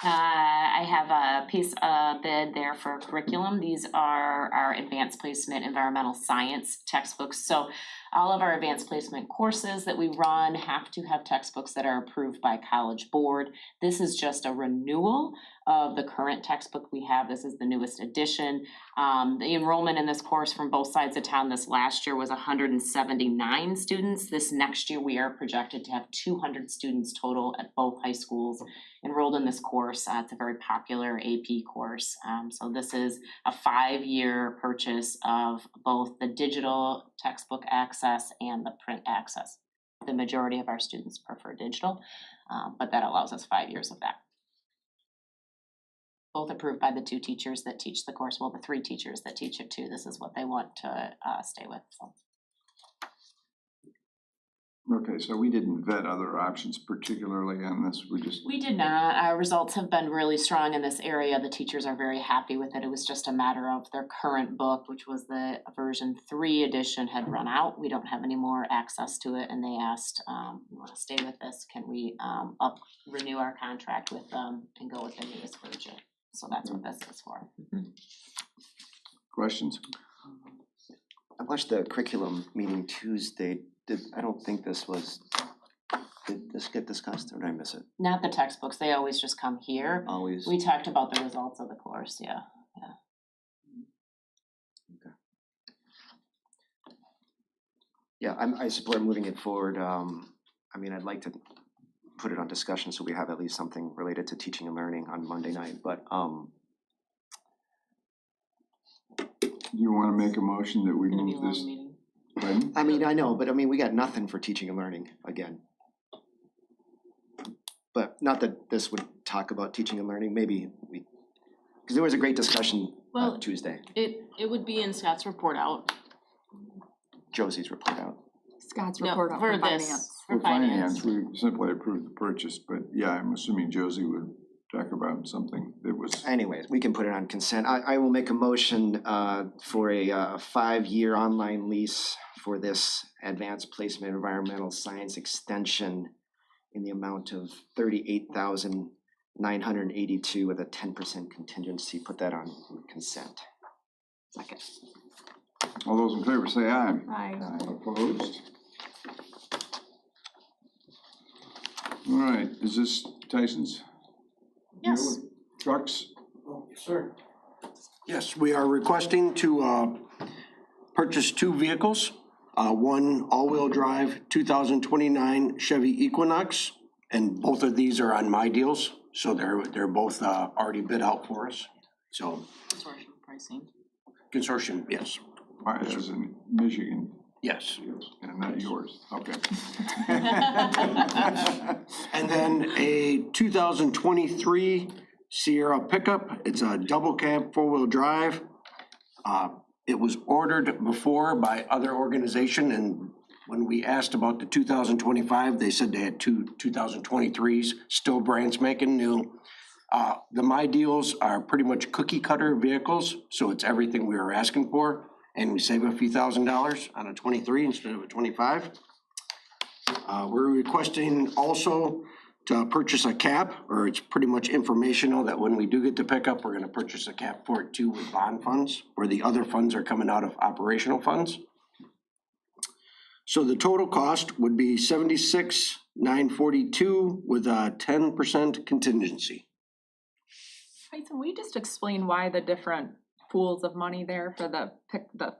I have a piece of bid there for curriculum. These are our advanced placement environmental science textbooks. So all of our advanced placement courses that we run have to have textbooks that are approved by College Board. This is just a renewal of the current textbook we have. This is the newest edition. The enrollment in this course from both sides of town this last year was 179 students. This next year we are projected to have 200 students total at both high schools enrolled in this course. It's a very popular AP course. So this is a 5-year purchase of both the digital textbook access and the print access. The majority of our students prefer digital, but that allows us 5 years of that. Both approved by the 2 teachers that teach the course, well, the 3 teachers that teach it too. This is what they want to stay with, so. Okay, so we didn't vet other options particularly on this, We did not. Our results have been really strong in this area. The teachers are very happy with it. It was just a matter of their current book, which was the version 3 edition, had run out. We don't have any more access to it, and they asked, we wanna stay with this, can we renew our contract with them and go with the newest version? So that's what this is for. questions? I watched the curriculum meeting Tuesday. I don't think this was, did this get discussed or did I miss it? Not the textbooks, they always just come here. Always. We talked about the results of the course, yeah. Yeah, I support moving it forward. I mean, I'd like to put it on discussion so we have at least something related to teaching and learning on Monday night, but Do you want to make a motion that we It's gonna be a move long this? meeting. Pardon? I mean, I know, but I mean, we got nothing for teaching and learning again. But not that this would talk about teaching and learning, maybe we, because there was a great discussion Well- Tuesday, It would be in Scott's report out. Josie's report out. Scott's No, report out for for this. finance. For finance. We simply approved the purchase, but yeah, I'm assuming Josie would talk about something that was. Anyways, we can put it on consent. I will make a motion for a 5-year online lease for this advanced placement environmental science extension in the amount of $38,982 with a 10% contingency. Put that on consent. Second. All those in favor say aye. Aye. Opposed? All right, is this Tyson's? Yes. Trucks? Yes, sir. Yes, we are requesting to purchase 2 vehicles. One all-wheel drive 2029 Chevy Equinox, and both of these are on my deals, so they're both already bid out for us. So Consortium pricing. consortium, yes, All right, as in Michigan, yes. and not yours, okay. And then a 2023 Sierra pickup. It's a double cab 4-wheel drive. It was ordered before by other organization, and when we asked about the 2025, they said they had 2 2023s, still brand spanking new. The My Deals are pretty much cookie cutter vehicles, so it's everything we were asking for, and we save a few $1,000s on a 23 instead of a 25. We're requesting also to purchase a cap, or it's pretty much informational that when we do get the pickup, we're gonna purchase a cap for it too with bond funds, where the other funds are coming out of operational funds. So the total cost would be $76,942 with a 10% contingency. Tyson, will you just explain why the different pools of money there for the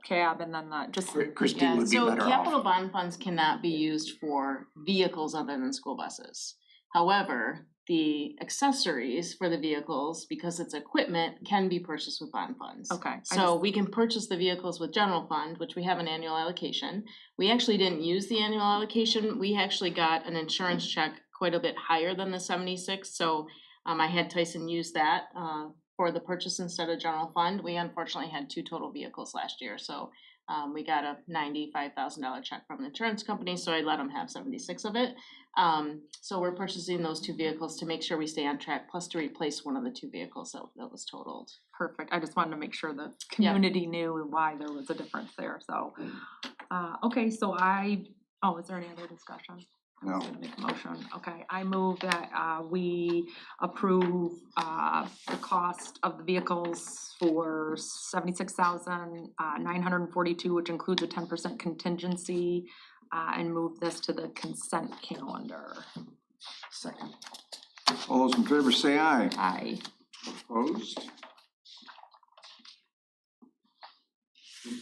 cab and then the, just, Christine Yeah, would be so better capital off. bond funds cannot be used for vehicles other than school buses. However, the accessories for the vehicles, because it's equipment, can be purchased with bond funds. okay. So we can purchase the vehicles with general fund, which we have an annual allocation. We actually didn't use the annual allocation. We actually got an insurance check quite a bit higher than the 76. So I had Tyson use that for the purchase instead of general fund. We unfortunately had 2 total vehicles last year. So we got a $95,000 check from the insurance company. So I let them have 76 of it. So we're purchasing those 2 vehicles to make sure we stay on track, plus to replace one of the 2 vehicles that was totaled. Perfect. I just wanted to make sure the community knew why there was a difference there, so. Okay, so is there any other discussion? I was gonna make a motion. Okay, I move that we approve the cost of the vehicles for $76,942, which includes a 10% contingency, and move this to the consent calendar. Second. All those in favor say aye. Aye. Opposed?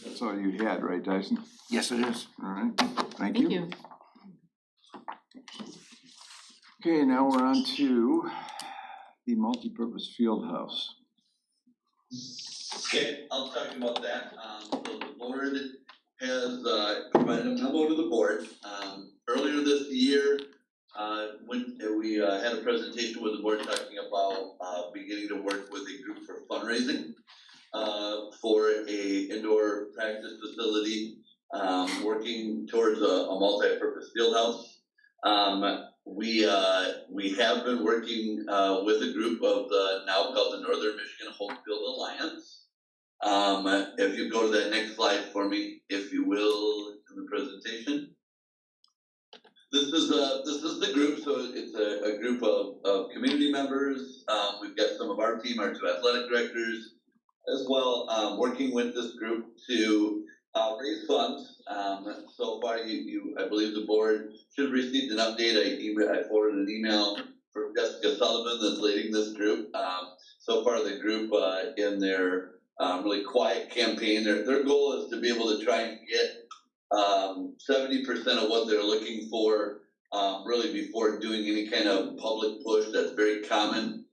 That's all you had, right, Dyson? Yes, it is. All right, thank Thank you. you. Okay, now we're on to the multipurpose field house. Okay, I'll talk about that. So the board has provided a memo to the board. Earlier this year, when we had a presentation with the board talking about beginning to work with a group for fundraising for a indoor practice facility, working towards a multi-purpose field house. We have been working with a group of the now called the Northern Michigan Home Field Alliance. If you go to that next slide for me, if you will, in the presentation. This is the group, so it's a group of community members. We've got some of our team, our 2 athletic directors, as well, working with this group to raise funds. So far, I believe the board should have received an update. I forwarded an email for Jessica Sullivan that's leading this group. So far, the group in their really quiet campaign, their goal is to be able to try and get 70% of what they're looking for, really before doing any kind of public push. That's very common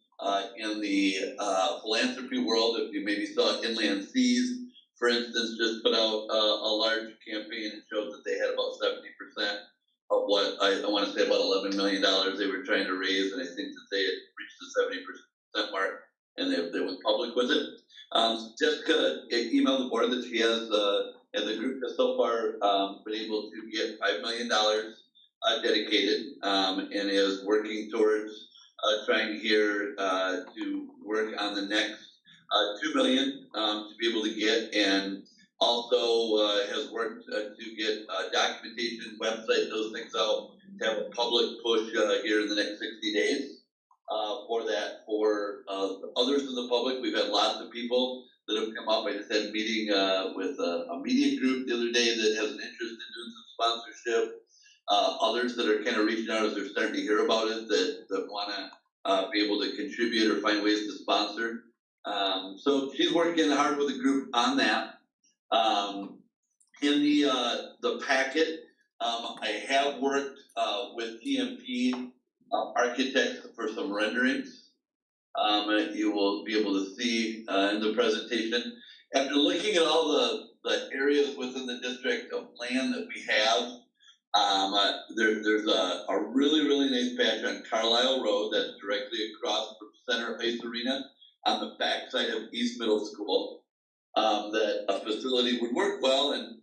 in the philanthropy world. If you maybe saw Inland Seas, for instance, just put out a large campaign and showed that they had about 70% of what I want to say about $11 million they were trying to raise, and I think that they had reached the 70% mark, and they went public with it. Jessica emailed the board that she has, and the group has so far been able to get $5 million dedicated, and is working towards trying here to work on the next $2 million to be able to get, and also has worked to get documentation, website, those things out, to have a public push here in the next 60 days for that. For others in the public, we've had lots of people that have come up. I just had a meeting with a media group the other day that has an interest in doing some sponsorship. Others that are kind of reaching out as they're starting to hear about it, that want to be able to contribute or find ways to sponsor. So she's working hard with the group on that. In the packet, I have worked with TMP architects for some renderings. You will be able to see in the presentation. After looking at all the areas within the district of land that we have, there's a really, really nice patch on Carlisle Road that's directly across from Center Ice Arena on the backside of East Middle School. That a facility would work well, and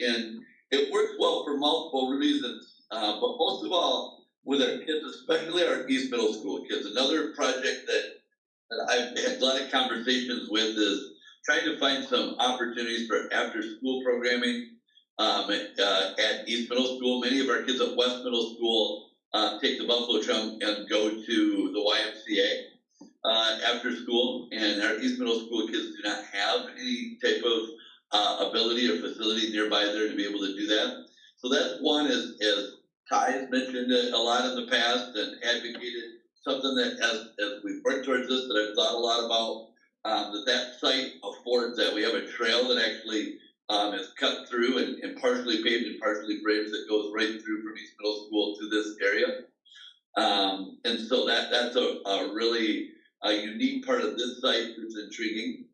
it works well for multiple reasons, but most of all with our kids, especially our East Middle School kids. Another project that of conversations with is trying to find some opportunities for after-school programming at East Middle School. Many of our kids at West Middle School take the Buffalo Trunk and go to the YMCA after school, and our East Middle School kids do not have any type of ability or facility nearby there to be able to do that. So that's one, as Ty has mentioned a lot in the past and advocated, something that as we've worked towards this, that I've thought a lot about, that site affords that. We have a trail that actually is cut through and partially paved and partially bridged that goes right through from East Middle School to this area. And so that's a really unique part of this site that's intriguing.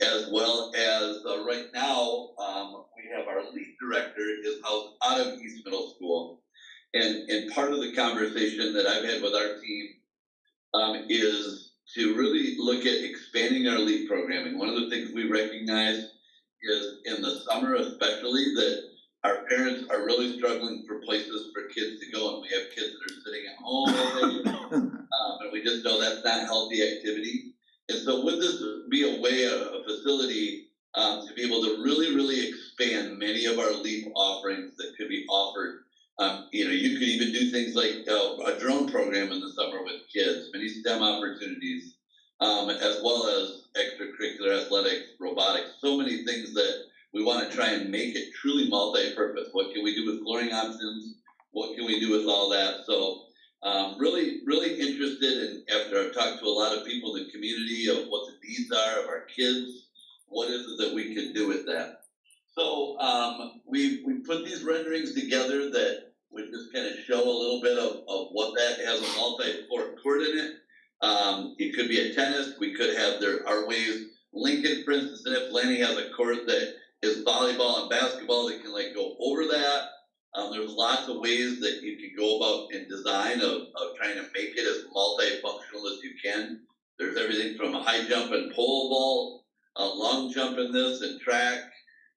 As well as right now, we have our lead director is housed out of East Middle School. And part of the conversation that I've had with our team is to really look at expanding our lead programming. One of the things we recognize is in the summer especially that our parents are really struggling for places for kids to go, and we have kids that are sitting at home all day, and we just know that's not healthy activity. And so would this be a way, a facility, to be able to really expand many of our LEAP offerings that could be offered? You could even do things like a drone program in the summer with kids, many STEM opportunities, as well as extracurricular athletics, robotics, so many things that we want to try and make it truly multi-purpose. What can we do with flooring options? What can we do with all that? So really interested in, after I've talked to a lot of people in the community of what the needs are of our kids, what is it that we can do with that? So we put these renderings together that would just kind of show a little bit of what that has a multi-sport court in it. It could be a tennis. We could have our ways. Lincoln, for instance, and if Lanny has a court that is volleyball and basketball that can go over that. There's lots of ways that you can go about in design of trying to make it as multifunctional as you can. There's everything from a high jump and pole vault, long jump in this, and track.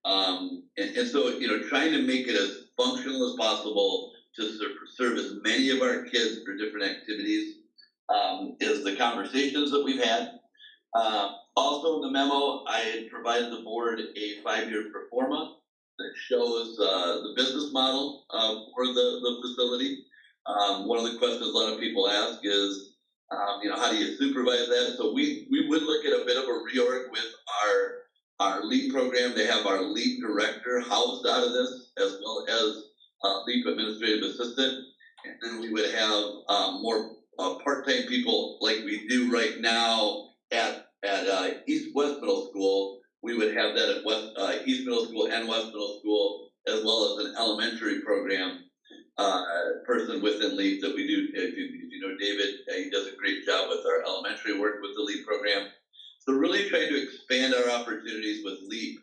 And so, trying to make it as functional as possible to serve as many of our kids for different activities is the conversations that we've had. Also in the memo, I had provided the board a 5-year pro forma that shows the business model for the facility. One of the questions a lot of people ask is, how do you supervise that? So we would look at a bit of a reorg with our LEAP program. They have our LEAP director housed out of this, as well as LEAP administrative assistant. And then we would have more part-time people like we do right now at West Middle School. We would have that at East Middle School and West Middle School, as well as an elementary program person within LEAP that we do. If you know David, he does a great job with our elementary work with the LEAP program. So really trying to expand our opportunities with LEAP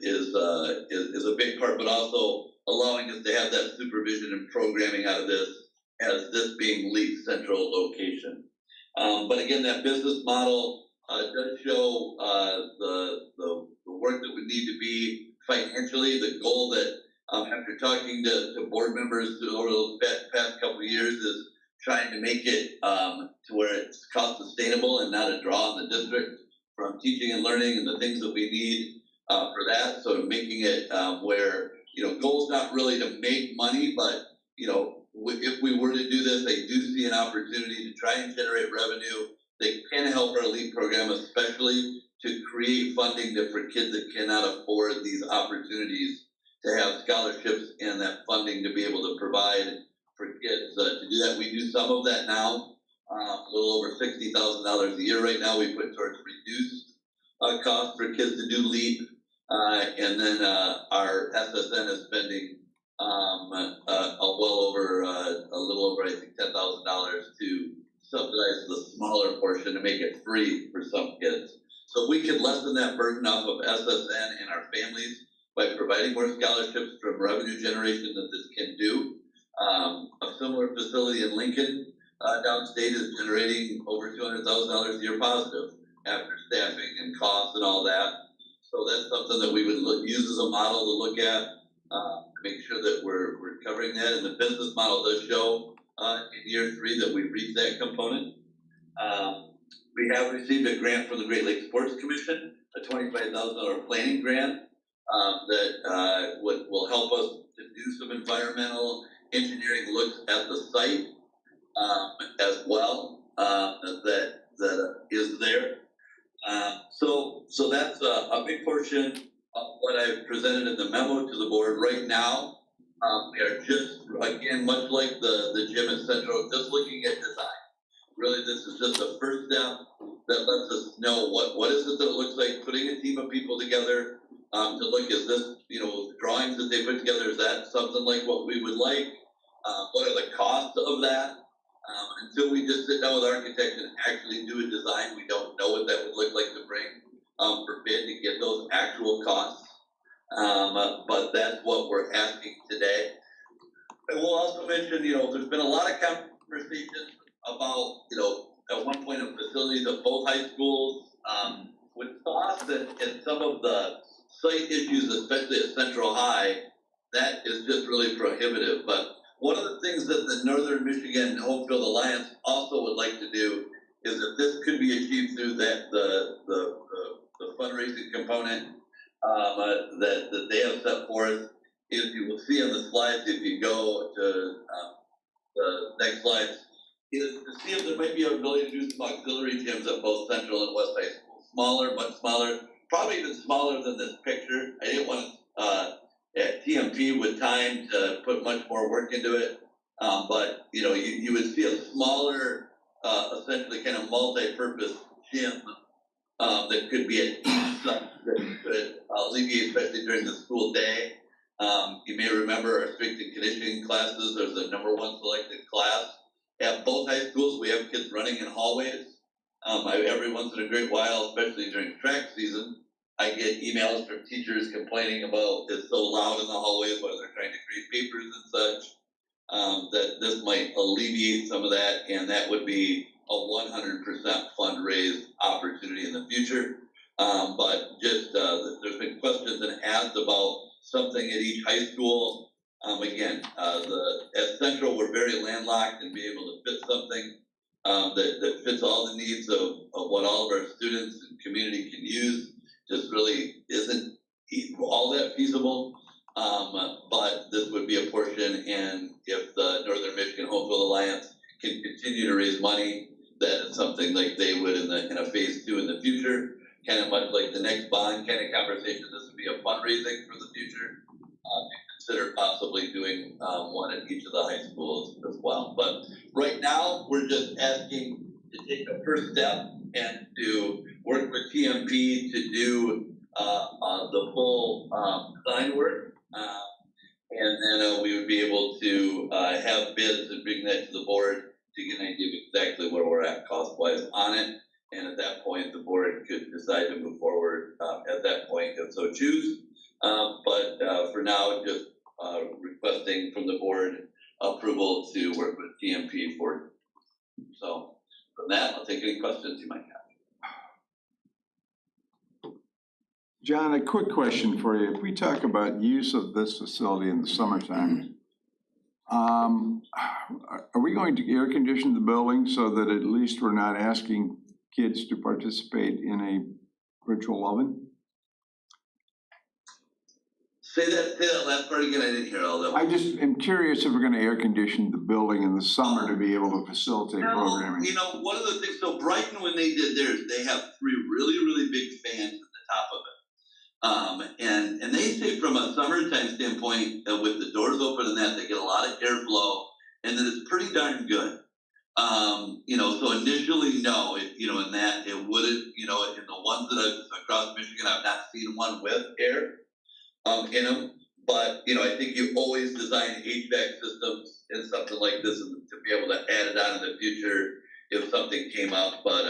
is a big part, but also allowing us to have that supervision and programming out of this as this being LEAP's central location. But again, that business model does show the work that would need to be financially. The goal that after talking to board members over the past couple of years is trying to make it to where it's cost sustainable and not a draw on the district from teaching and learning and the things that we need for that. So making it where, goal's not really to make money, but, if we were to do this, they do see an opportunity to try and generate revenue. They can help our LEAP program, especially to create funding for kids that cannot afford these opportunities to have scholarships and that funding to be able to provide for kids to do that. We do some of that now, a little over $60,000 a year right now. We put towards reduced cost for kids to do LEAP, and then our SSN is spending a little over I think $10,000 to subsidize the smaller portion to make it free for some kids. So we can lessen that burden off of SSN and our families by providing more scholarships from revenue generation that this can do. A similar facility in Lincoln, downstate, is generating over $200,000 a year positive after staffing and costs and all that. So that's something that we would use as a model to look at to make sure that we're covering that. And the business model does show in year 3 that we reach that component. We have received a grant from the Great Lakes Sports Commission, a $25,000 planning grant, that will help us to do some environmental engineering looks at the site, as well, that is there. So that's a big portion of what I've presented in the memo to the board right now. We are just, again, much like the gym at Central, just looking at design. Really, this is just the first step that lets us know what is it that it looks like, putting a team of people together, to look, is this, drawings that they put together, is that something like what we would like? What are the costs of that? Until we just sit down with architects and actually do a design, we don't know what that would look like to bring, for bid to get those actual costs. But that's what we're asking today. And we'll also mention, there's been a lot of conversations about, at one point of facilities of both high schools, with costs and some of the site issues, especially at Central High, that is just really prohibitive. But one of the things that the Northern Michigan Homefield Alliance also would like to do is if this could be achieved through that the fundraising component that they have set forth. If you will see on the slides, if you go to the next slides, is to see if there might be an ability to do some auxiliary gyms at both Central and West High School. Smaller, much smaller, probably even smaller than this picture. I didn't want at TMP with time to put much more work into it. But you would see a smaller, essentially kind of multi-purpose gym that could be at each site that could alleviate, especially during the school day. You may remember our strength and conditioning classes. There's a #1 selected class at both high schools. We have kids running in hallways. Every once in a great while, especially during track season, I get emails from teachers complaining about it's so loud in the hallways while they're trying to create papers and such. That this might alleviate some of that, and that would be a 100% fundraised opportunity in the future. But just there's been questions and asked about something at each high school. Again, at Central, we're very landlocked and be able to fit something that fits all the needs of what all of our students and community can use. Just really isn't all that feasible. But this would be a portion, and if the Northern Michigan Homefield Alliance can continue to raise money, that is something like they would in a phase 2 in the future, kind of much like the next bond kind of conversation. This would be a fundraising for the future. Consider possibly doing one at each of the high schools as well. But right now, we're just asking to take a first step and to work with TMP to do the full design work. And then we would be able to have bids and bring that to the board to get an idea of exactly where we're at cost-wise on it. And at that point, the board could decide to move forward at that point if so choose. But for now, just requesting from the board approval to work with TMP for. So from that, I'll take any questions you might have. John, a quick question for you. If we talk about use of this facility in the summertime, are we going to air condition the building so that at least we're not asking kids to participate in a virtual oven? Say that last part again. I didn't hear all that. I just am curious if we're going to air condition the building in the summer to be able to facilitate programming. One of the things, so Brighton, when they did theirs, they have 3 really, really big fans at the top of it. And they say from a summertime standpoint, with the doors open and that, they get a lot of airflow, and that it's pretty darn good. So initially, no, in that it wouldn't, in the ones that I've across Michigan, I've not seen one with air in them. But, I think you always design HVAC systems in something like this to be able to add it on in the future if something came up. But,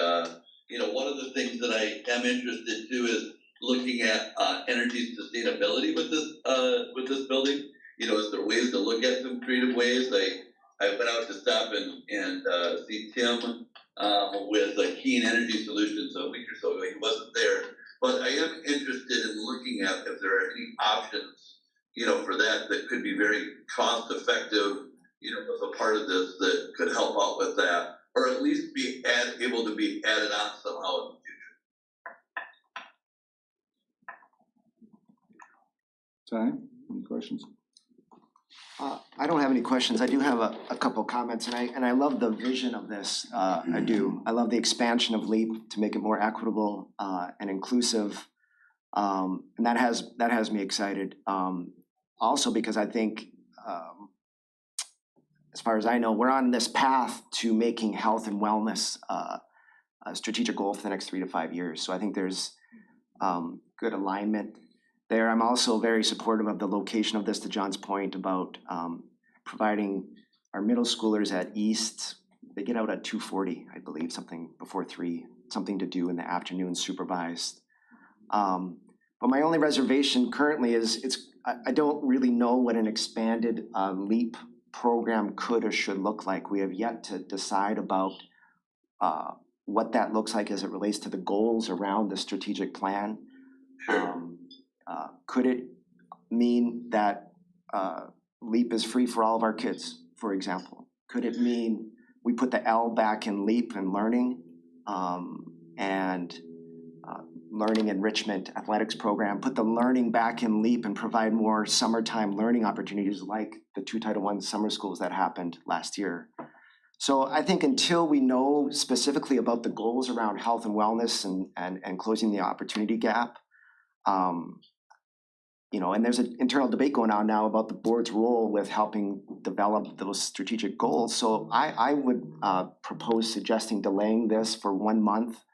one of the things that I am interested too is looking at energy sustainability with this building. Is there ways to look at some creative ways? I went out to stop and see Tim with Keen Energy Solutions a week or so ago. He wasn't there, but I am interested in looking at if there are any options, for that could be very cost effective, as a part of this that could help out with that, or at least be able to be added on somehow in the future. Ty, any questions? I don't have any questions. I do have a couple comments, and I love the vision of this. I do. I love the expansion of LEAP to make it more equitable and inclusive. And that has me excited. Also because I think, as far as I know, we're on this path to making health and wellness a strategic goal for the next 3 to 5 years. So I think there's good alignment there. I'm also very supportive of the location of this, to John's point about providing our middle schoolers at East, they get out at 2:40, I believe, something before 3, something to do in the afternoon supervised. But my only reservation currently is I don't really know what an expanded LEAP program could or should look like. We have yet to decide about what that looks like as it relates to the goals around the strategic plan. Could it mean that LEAP is free for all of our kids, for example? Could it mean we put the L back in LEAP and learning and learning enrichment athletics program, put the learning back in LEAP and provide more summertime learning opportunities like the 2 Title I summer schools that happened last year? So I think until we know specifically about the goals around health and wellness and closing the opportunity gap, and there's an internal debate going on now about the board's role with helping develop those strategic goals. So I would propose suggesting delaying this for 1 month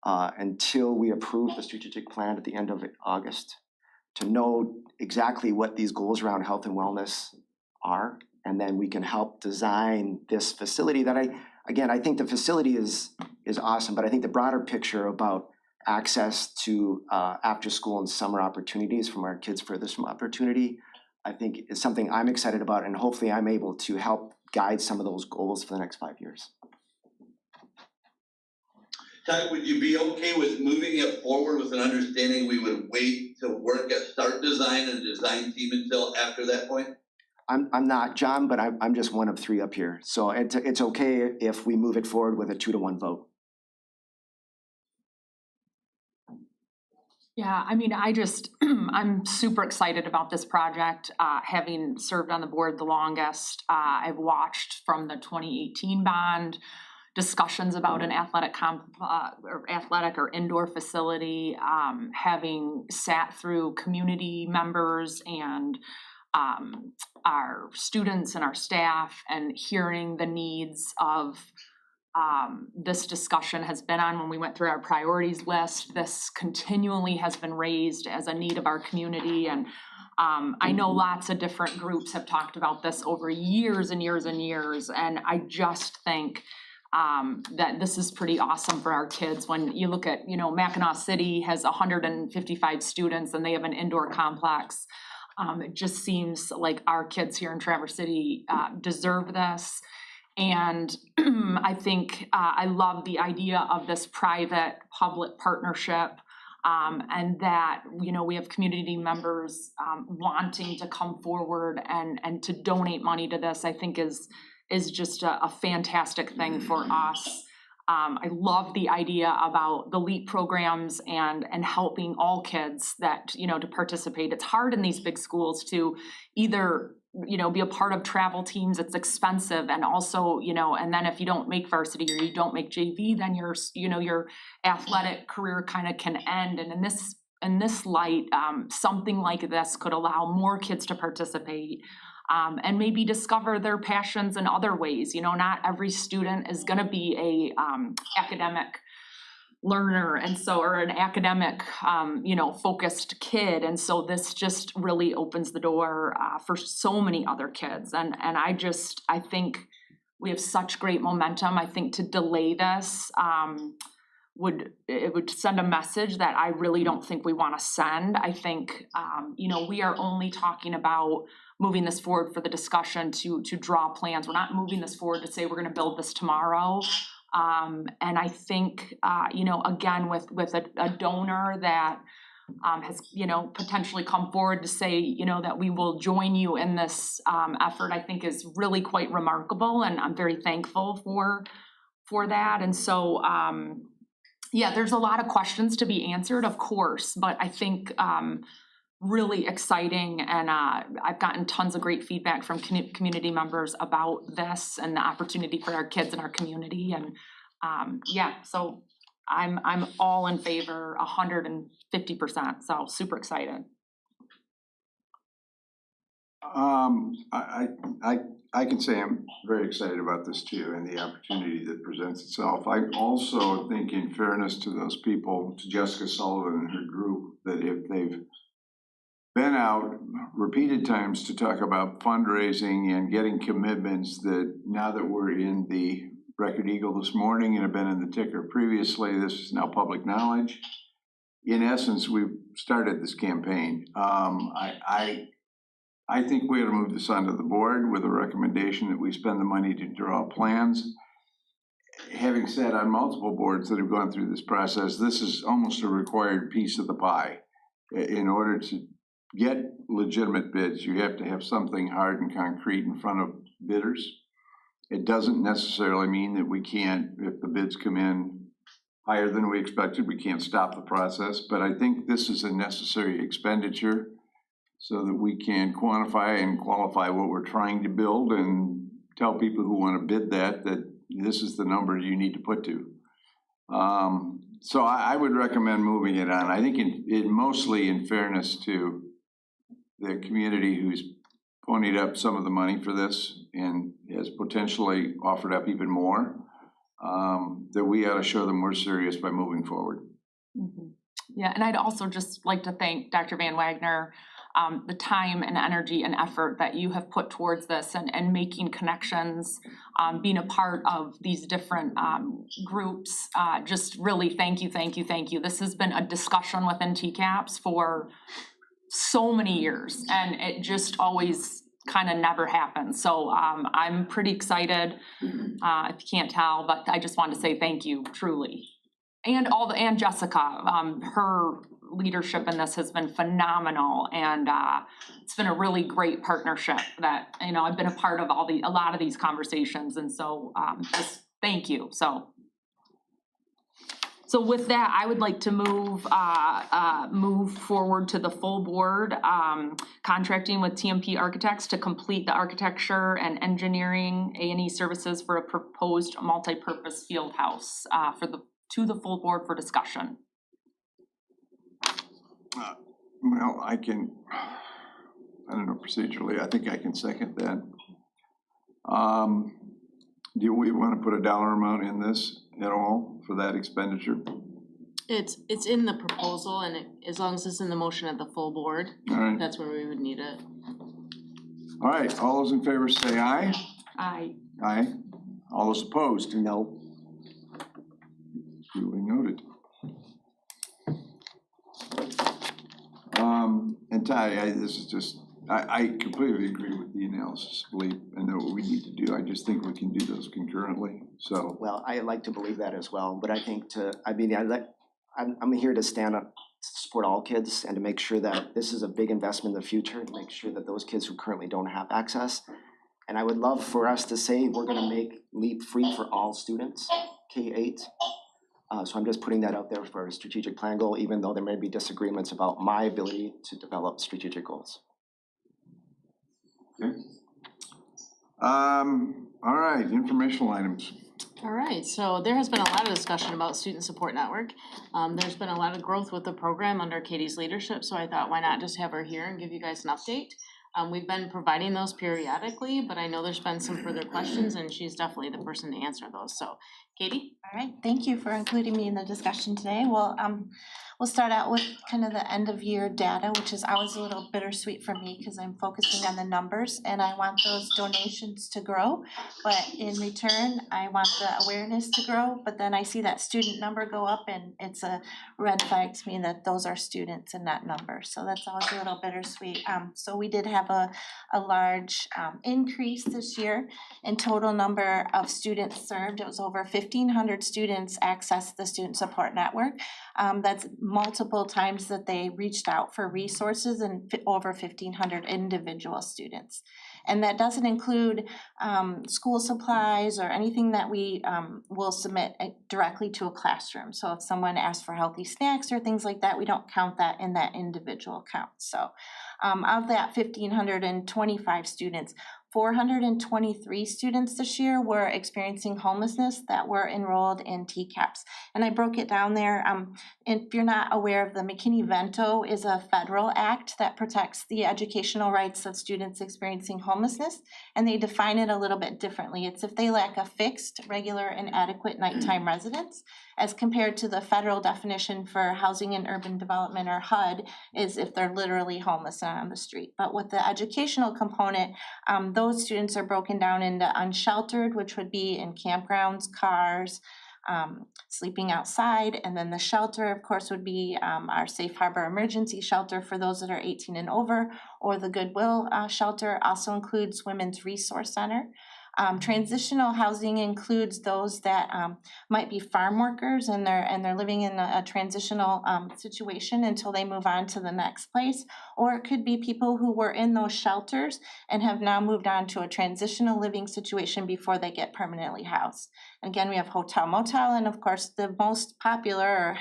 until we approve the strategic plan at the end of August, to know exactly what these goals around health and wellness are, and then we can help design this facility that I think the facility is awesome, but I think the broader picture about access to after school and summer opportunities from our kids furthest from opportunity, I think is something I'm excited about, and hopefully I'm able to help guide some of those goals for the next 5 years. Ty, would you be okay with moving it forward with an understanding we would wait to work at start design and design team until after that point? I'm not, John, but I'm just one of 3 up here. So it's okay if we move it forward with a 2-to-1 vote. Yeah, I mean, I'm super excited about this project, having served on the board the longest. I've watched from the 2018 bond discussions about an athletic or indoor facility, having sat through community members and our students and our staff and hearing the needs of this discussion has been on when we went through our priorities list. This continually has been raised as a need of our community, and I know lots of different groups have talked about this over years and years and years, and I just think that this is pretty awesome for our kids. When you look at, Mackinac City has 155 students and they have an indoor complex. It just seems like our kids here in Traverse City deserve this. And I think I love the idea of this private-public partnership, and that, we have community members wanting to come forward and to donate money to this, I think is just a fantastic thing for us. I love the idea about the LEAP programs and helping all kids that, to participate. It's hard in these big schools to either be a part of travel teams. It's expensive, and also, and then if you don't make varsity or you don't make JV, then your athletic career kind of can end. And in this light, something like this could allow more kids to participate, and maybe discover their passions in other ways. Not every student is going to be a academic learner, and so, or an academic focused kid, and so this just really opens the door for so many other kids, and I think we have such great momentum. I think to delay this would send a message that I really don't think we want to send. I think we are only talking about moving this forward for the discussion to draw plans. We're not moving this forward to say we're going to build this tomorrow. And I think, again, with a donor that has, potentially come forward to say, that we will join you in this effort, I think is really quite remarkable, and I'm very thankful for that. And so, yeah, there's a lot of questions to be answered, of course, but I think really exciting, and I've gotten tons of great feedback from community members about this and the opportunity for our kids in our community, and yeah, so I'm all in favor 150%, so super excited. I can say I'm very excited about this too, and the opportunity that presents itself. I also think, in fairness to those people, to Jessica Sullivan and her group, that if they've been out repeated times to talk about fundraising and getting commitments, that now that we're in the Record Eagle this morning and have been in the ticker previously, this is now public knowledge. In essence, we've started this campaign. I think we ought to move this onto the board with a recommendation that we spend the money to draw plans. Having said, on multiple boards that have gone through this process, this is almost a required piece of the pie. In order to get legitimate bids, you have to have something hard and concrete in front of bidders. It doesn't necessarily mean that we can't, if the bids come in higher than we expected, we can't stop the process, but I think this is a necessary expenditure so that we can quantify and qualify what we're trying to build and tell people who want to bid that this is the number you need to put to. So I would recommend moving it on. I think mostly in fairness to the community who's ponied up some of the money for this and has potentially offered up even more, that we ought to show them we're serious by moving forward. Mm-hmm. Yeah, and I'd also just like to thank Dr. Van Wagner, the time and energy and effort that you have put towards this and making connections, being a part of these different groups. Just really thank you, thank you, thank you. This has been a discussion within TCAPS for so many years, and it just always kind of never happens. So I'm pretty excited, if you can't tell, but I just want to say thank you, truly. And Jessica, her leadership in this has been phenomenal, and it's been a really great partnership that, I've been a part of a lot of these conversations, and so just thank you. So with that, I would like to move forward to the full board, contracting with TMP Architects to complete the architecture and engineering A&E services for a proposed multi-purpose field house to the full board for discussion. Well, I don't know, procedurally, I think I can second that. Do we want to put a dollar amount in this at all for that expenditure? It's in the proposal, and as long as it's in the motion at the full board, all right, that's where we would need it. All right, all those in favor say aye. Aye. Aye. All those opposed? No. Duly noted. And Ty, this is just, I completely agree with the analysis, believe, and know what we need to do. I just think we can do those concurrently, so. Well, I like to believe that as well, but I think I'm here to stand up, to support all kids and to make sure that this is a big investment in the future, to make sure that those kids who currently don't have access. And I would love for us to say we're gonna make LEAP free for all students, K-8. So I'm just putting that out there for a strategic plan goal, even though there may be disagreements about my ability to develop strategic goals. Okay. All right, informational items. All right, so there has been a lot of discussion about Student Support Network. There's been a lot of growth with the program under Katie's leadership, so I thought why not just have her here and give you guys an update. We've been providing those periodically, but I know there's been some further questions, and she's definitely the person to answer those. So, Katie? All right, thank you for including me in the discussion today. Well, we'll start out with kind of the end of year data, which is always a little bittersweet for me because I'm focusing on the numbers and I want those donations to grow. But in return, I want the awareness to grow, but then I see that student number go up and it's a red flag to me that those are students and not numbers. So that's always a little bittersweet. So we did have a large increase this year in total number of students served. It was over 1,500 students accessed the Student Support Network. That's multiple times that they reached out for resources and over 1,500 individual students. And that doesn't include school supplies or anything that we will submit directly to a classroom. So if someone asks for healthy snacks or things like that, we don't count that in that individual count. So of that 1,525 students, 423 students this year were experiencing homelessness that were enrolled in TCAPS. And I broke it down there. If you're not aware of the McKinney-Vento is a federal act that protects the educational rights of students experiencing homelessness, and they define it a little bit differently. It's if they lack a fixed, regular, and adequate nighttime residence, as compared to the federal definition for housing and urban development, or HUD, is if they're literally homeless and on the street. But with the educational component, those students are broken down into unsheltered, which would be in campgrounds, cars, sleeping outside, and then the shelter, of course, would be our Safe Harbor Emergency Shelter for those that are 18 and over, or the Goodwill Shelter also includes Women's Resource Center. Transitional housing includes those that might be farm workers and they're living in a transitional situation until they move on to the next place, or it could be people who were in those shelters and have now moved on to a transitional living situation before they get permanently housed. Again, we have hotel motel, and of course the most popular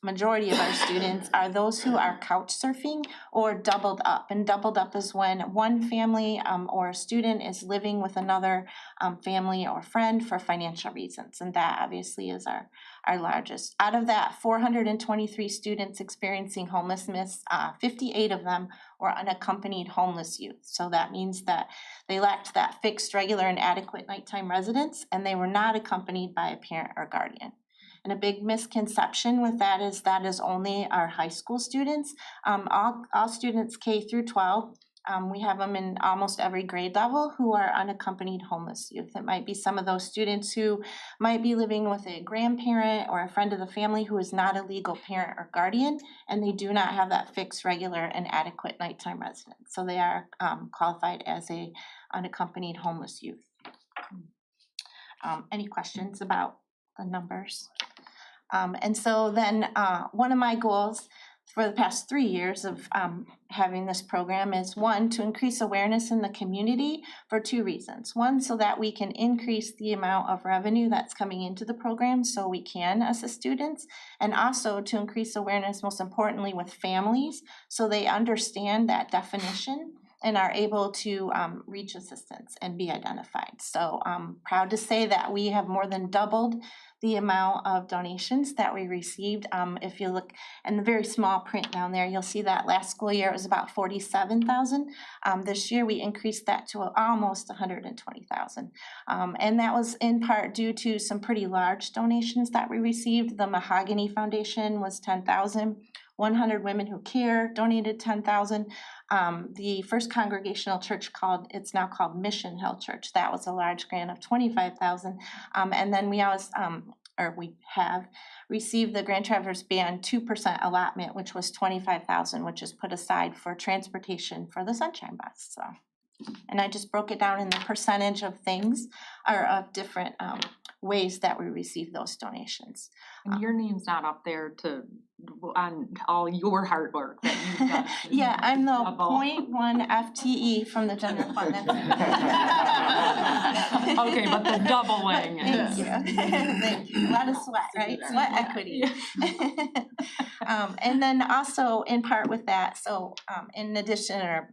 majority of our students are those who are couch surfing or doubled up. And doubled up is when one family or a student is living with another family or friend for financial reasons, and that obviously is our largest. Out of that 423 students experiencing homelessness, 58 of them were unaccompanied homeless youth. So that means that they lacked that fixed, regular, and adequate nighttime residence, and they were not accompanied by a parent or guardian. And a big misconception with that is only our high school students. All students K through 12, we have them in almost every grade level who are unaccompanied homeless youth. It might be some of those students who might be living with a grandparent or a friend of the family who is not a legal parent or guardian, and they do not have that fixed, regular, and adequate nighttime residence. So they are qualified as a unaccompanied homeless youth. Any questions about the numbers? And so then one of my goals for the past 3 years of having this program is, one, to increase awareness in the community for 2 reasons. One, so that we can increase the amount of revenue that's coming into the program so we can assist students, and also to increase awareness, most importantly, with families so they understand that definition and are able to reach assistance and be identified. So I'm proud to say that we have more than doubled the amount of donations that we received. If you look in the very small print down there, you'll see that last school year it was about 47,000. This year we increased that to almost 120,000. And that was in part due to some pretty large donations that we received. The Mahogany Foundation was 10,000. 100 Women Who Care donated 10,000. The First Congregational Church it's now called Mission Hill Church. That was a large grant of 25,000. And then we have received the Grand Traverse Band 2% allotment, which was 25,000, which is put aside for transportation for the Sunshine Bus. So, and I just broke it down in the percentage of things, or of different ways that we receive those donations. And your name's not up there on all your hard work that you've done. Yeah, I'm the Double. 0.1 FTE from the general fund. Okay, but the doubling Thank is. you. Thank you. A lot of sweat, right? Sweat equity. And then also in part with that, so in addition,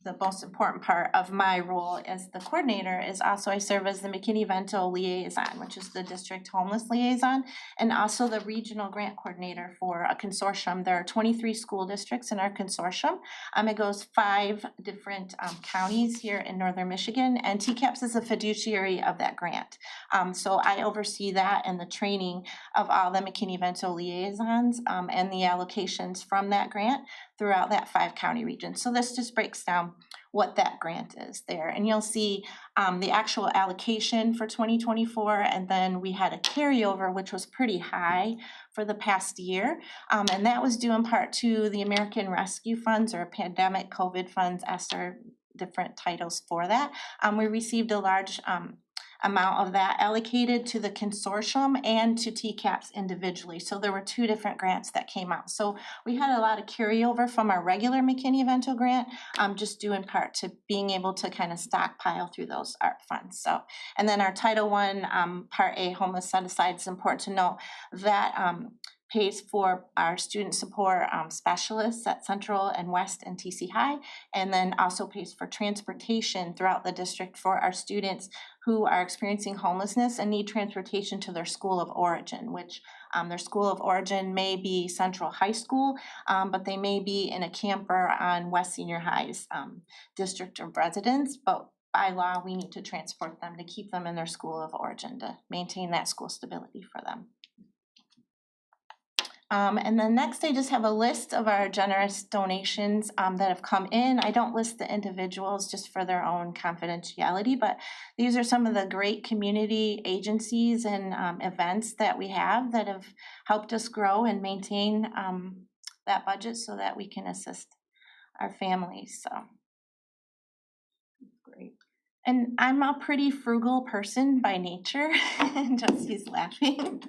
the most important part of my role as the coordinator is also I serve as the McKinney-Vento liaison, which is the district homeless liaison, and also the regional grant coordinator for a consortium. There are 23 school districts in our consortium. It goes 5 different counties here in northern Michigan, and TCAPS is a fiduciary of that grant. So I oversee that and the training of all the McKinney-Vento liaisons and the allocations from that grant throughout that 5 county region. So this just breaks down what that grant is there. And you'll see the actual allocation for 2024, and then we had a carryover, which was pretty high for the past year. And that was due in part to the American Rescue Funds, or pandemic COVID funds, ESSER, different titles for that. We received a large amount of that allocated to the consortium and to TCAPS individually. So there were 2 different grants that came out. So we had a lot of carryover from our regular McKinney-Vento grant, just due in part to being able to kind of stockpile through those art funds. So, and then our Title I, Part A homeless set-aside, it's important to note that pays for our student support specialists at Central and West and TC High, and then also pays for transportation throughout the district for our students who are experiencing homelessness and need transportation to their school of origin, which their school of origin may be Central High School, but they may be in a camper on West Senior High's district of residence, but by law, we need to transport them to keep them in their school of origin to maintain that school stability for them. And then next, I just have a list of our generous donations that have come in. I don't list the individuals just for their own confidentiality, but these are some of the great community agencies and events that we have that have helped us grow and maintain that budget so that we can assist our families. So great. And I'm a pretty frugal person by nature. Jesse's laughing.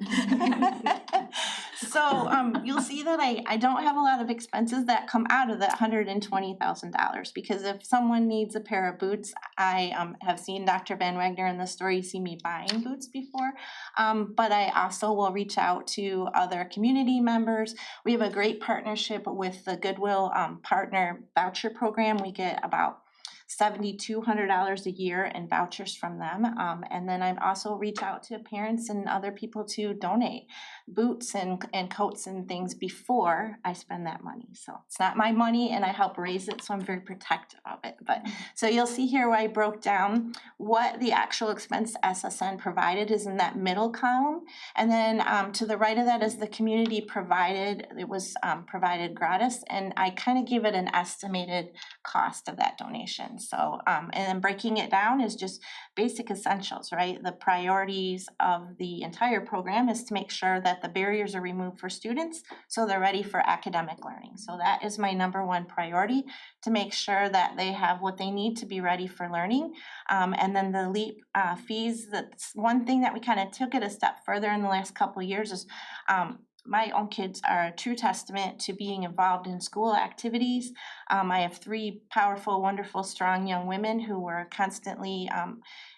So you'll see that I don't have a lot of expenses that come out of that $120,000, because if someone needs a pair of boots, I have seen Dr. Van Wagner in the store. You see me buying boots before, but I also will reach out to other community members. We have a great partnership with the Goodwill Partner Voucher Program. We get about $7,200 a year in vouchers from them. And then I've also reached out to parents and other people to donate boots and coats and things before I spend that money. So it's not my money and I help raise it, so I'm very protective of it. But so you'll see here where I broke down what the actual expense SSN provided is in that middle column. And then to the right of that is the community provided. It was provided gratis, and I kind of gave it an estimated cost of that donation. So, and then breaking it down is just basic essentials, right? The priorities of the entire program is to make sure that the barriers are removed for students so they're ready for academic learning. So that is my number one priority, to make sure that they have what they need to be ready for learning. And then the LEAP fees, that's one thing that we kind of took it a step further in the last couple of years is my own kids are a true testament to being involved in school activities. I have 3 powerful, wonderful, strong young women who were constantly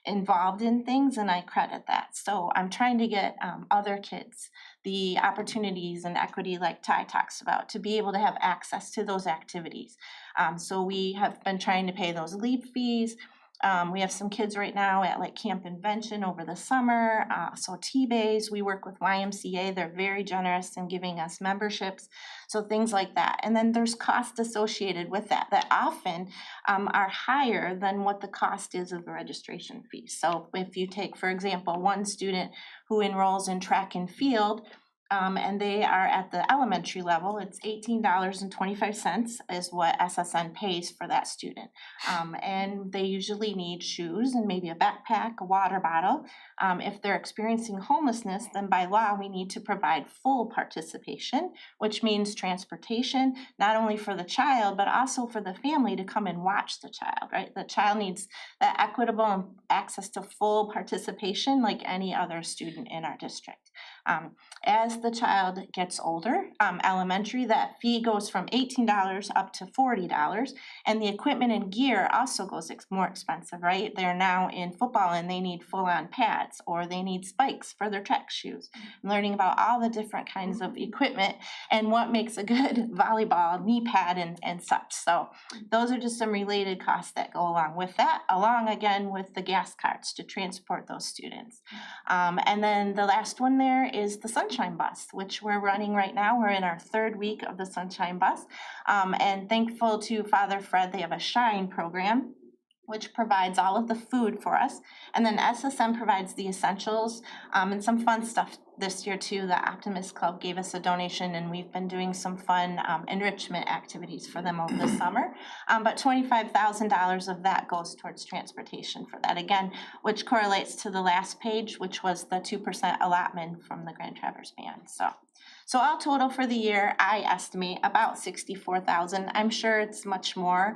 involved in things, and I credit that. So I'm trying to get other kids the opportunities and equity like Ty talks about to be able to have access to those activities. So we have been trying to pay those LEAP fees. We have some kids right now at like Camp Invention over the summer, so T-Bays, we work with YMCA, they're very generous in giving us memberships, so things like that. And then there's costs associated with that often are higher than what the cost is of the registration fee. So if you take, for example, one student who enrolls in track and field, and they are at the elementary level, it's $18.25 is what SSN pays for that student. And they usually need shoes and maybe a backpack, a water bottle. If they're experiencing homelessness, then by law, we need to provide full participation, which means transportation, not only for the child, but also for the family to come and watch the child, right? The child needs that equitable access to full participation like any other student in our district. As the child gets older, elementary, that fee goes from $18 up to $40, and the equipment and gear also goes more expensive, right? They're now in football and they need full-on pads, or they need spikes for their track shoes. Learning about all the different kinds of equipment and what makes a good volleyball knee pad and such. So those are just some related costs that go along with that, along again with the gas carts to transport those students. And then the last one there is the Sunshine Bus, which we're running right now. We're in our 3rd week of the Sunshine Bus. And thankful to Father Fred, they have a Shine program, which provides all of the food for us. And then SSM provides the essentials and some fun stuff this year too. The Optimist Club gave us a donation, and we've been doing some fun enrichment activities for them over the summer. But $25,000 of that goes towards transportation for that, again, which correlates to the last page, which was the 2% allotment from the Grand Traverse Band. So all total for the year, I estimate about $64,000. I'm sure it's much more.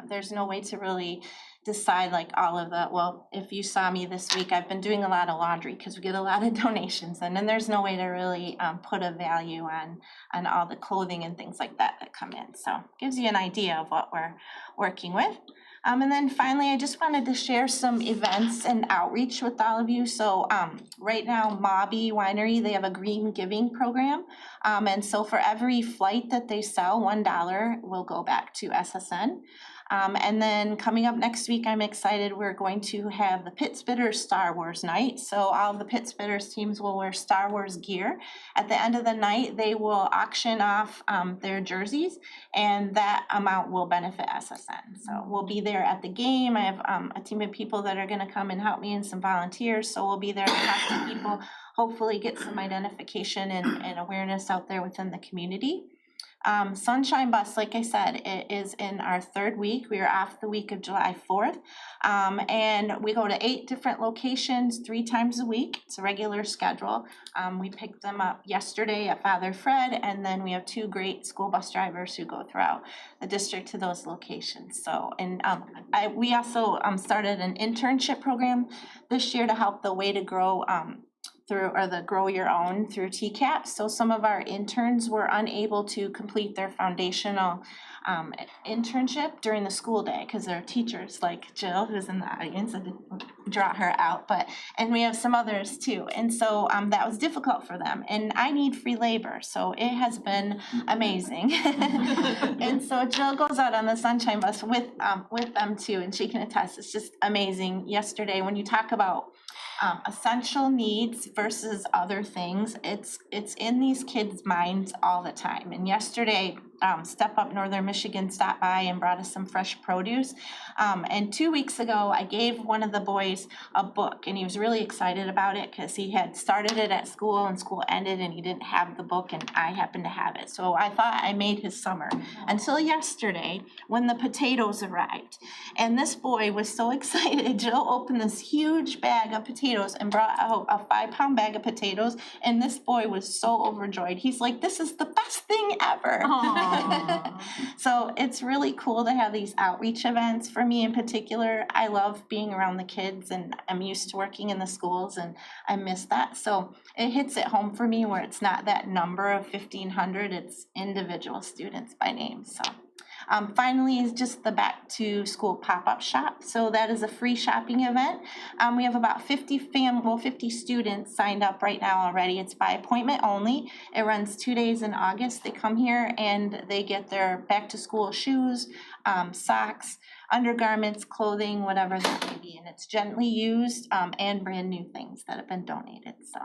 There's no way to really decide like all of the, well, if you saw me this week, I've been doing a lot of laundry because we get a lot of donations, and then there's no way to really put a value on all the clothing and things like that come in. So gives you an idea of what we're working with. And then finally, I just wanted to share some events and outreach with all of you. So right now, Mobby Winery, they have a green giving program. And so for every flight that they sell, $1 will go back to SSN. And then coming up next week, I'm excited, we're going to have the Pittsbitters Star Wars night. So all of the Pittsbitters teams will wear Star Wars gear. At the end of the night, they will auction off their jerseys, and that amount will benefit SSN. So we'll be there at the game. I have a team of people that are gonna come and help me and some volunteers. So we'll be there to talk to people, hopefully get some identification and awareness out there within the community. Sunshine Bus, like I said, it is in our third week. We are off the week of July 4th. And we go to 8 different locations 3 times a week. It's a regular schedule. We picked them up yesterday at Father Fred, and then we have 2 great school bus drivers who go throughout the district to those locations. So, and we also started an internship program this year to help the Way to Grow the Grow Your Own through TCAPS. So some of our interns were unable to complete their foundational internship during the school day because they're teachers like Jill, who's in the audience. I didn't draw her out, and we have some others too. And so that was difficult for them. And I need free labor, so it has been amazing. And so Jill goes out on the Sunshine Bus with them too, and she can attest, it's just amazing. Yesterday, when you talk about essential needs versus other things, it's in these kids' minds all the time. And yesterday, Step Up Northern Michigan stopped by and brought us some fresh produce. And 2 weeks ago, I gave one of the boys a book, and he was really excited about it because he had started it at school and school ended and he didn't have the book, and I happened to have it. So I thought I made his summer until yesterday when the potatoes arrived. And this boy was so excited. Jill opened this huge bag of potatoes and brought out a 5-pound bag of potatoes, and this boy was so overjoyed. He's like, this is the best thing ever. So it's really cool to have these outreach events. For me in particular, I love being around the kids, and I'm used to working in the schools, and I miss that. So it hits it home for me where it's not that number of 1,500, it's individual students by name. So finally is just the back to school pop-up shop. So that is a free shopping event. We have about 50 students signed up right now already. It's by appointment only. It runs 2 days in August. They come here and they get their back to school shoes, socks, undergarments, clothing, whatever that may be. And it's gently used and brand new things that have been donated. So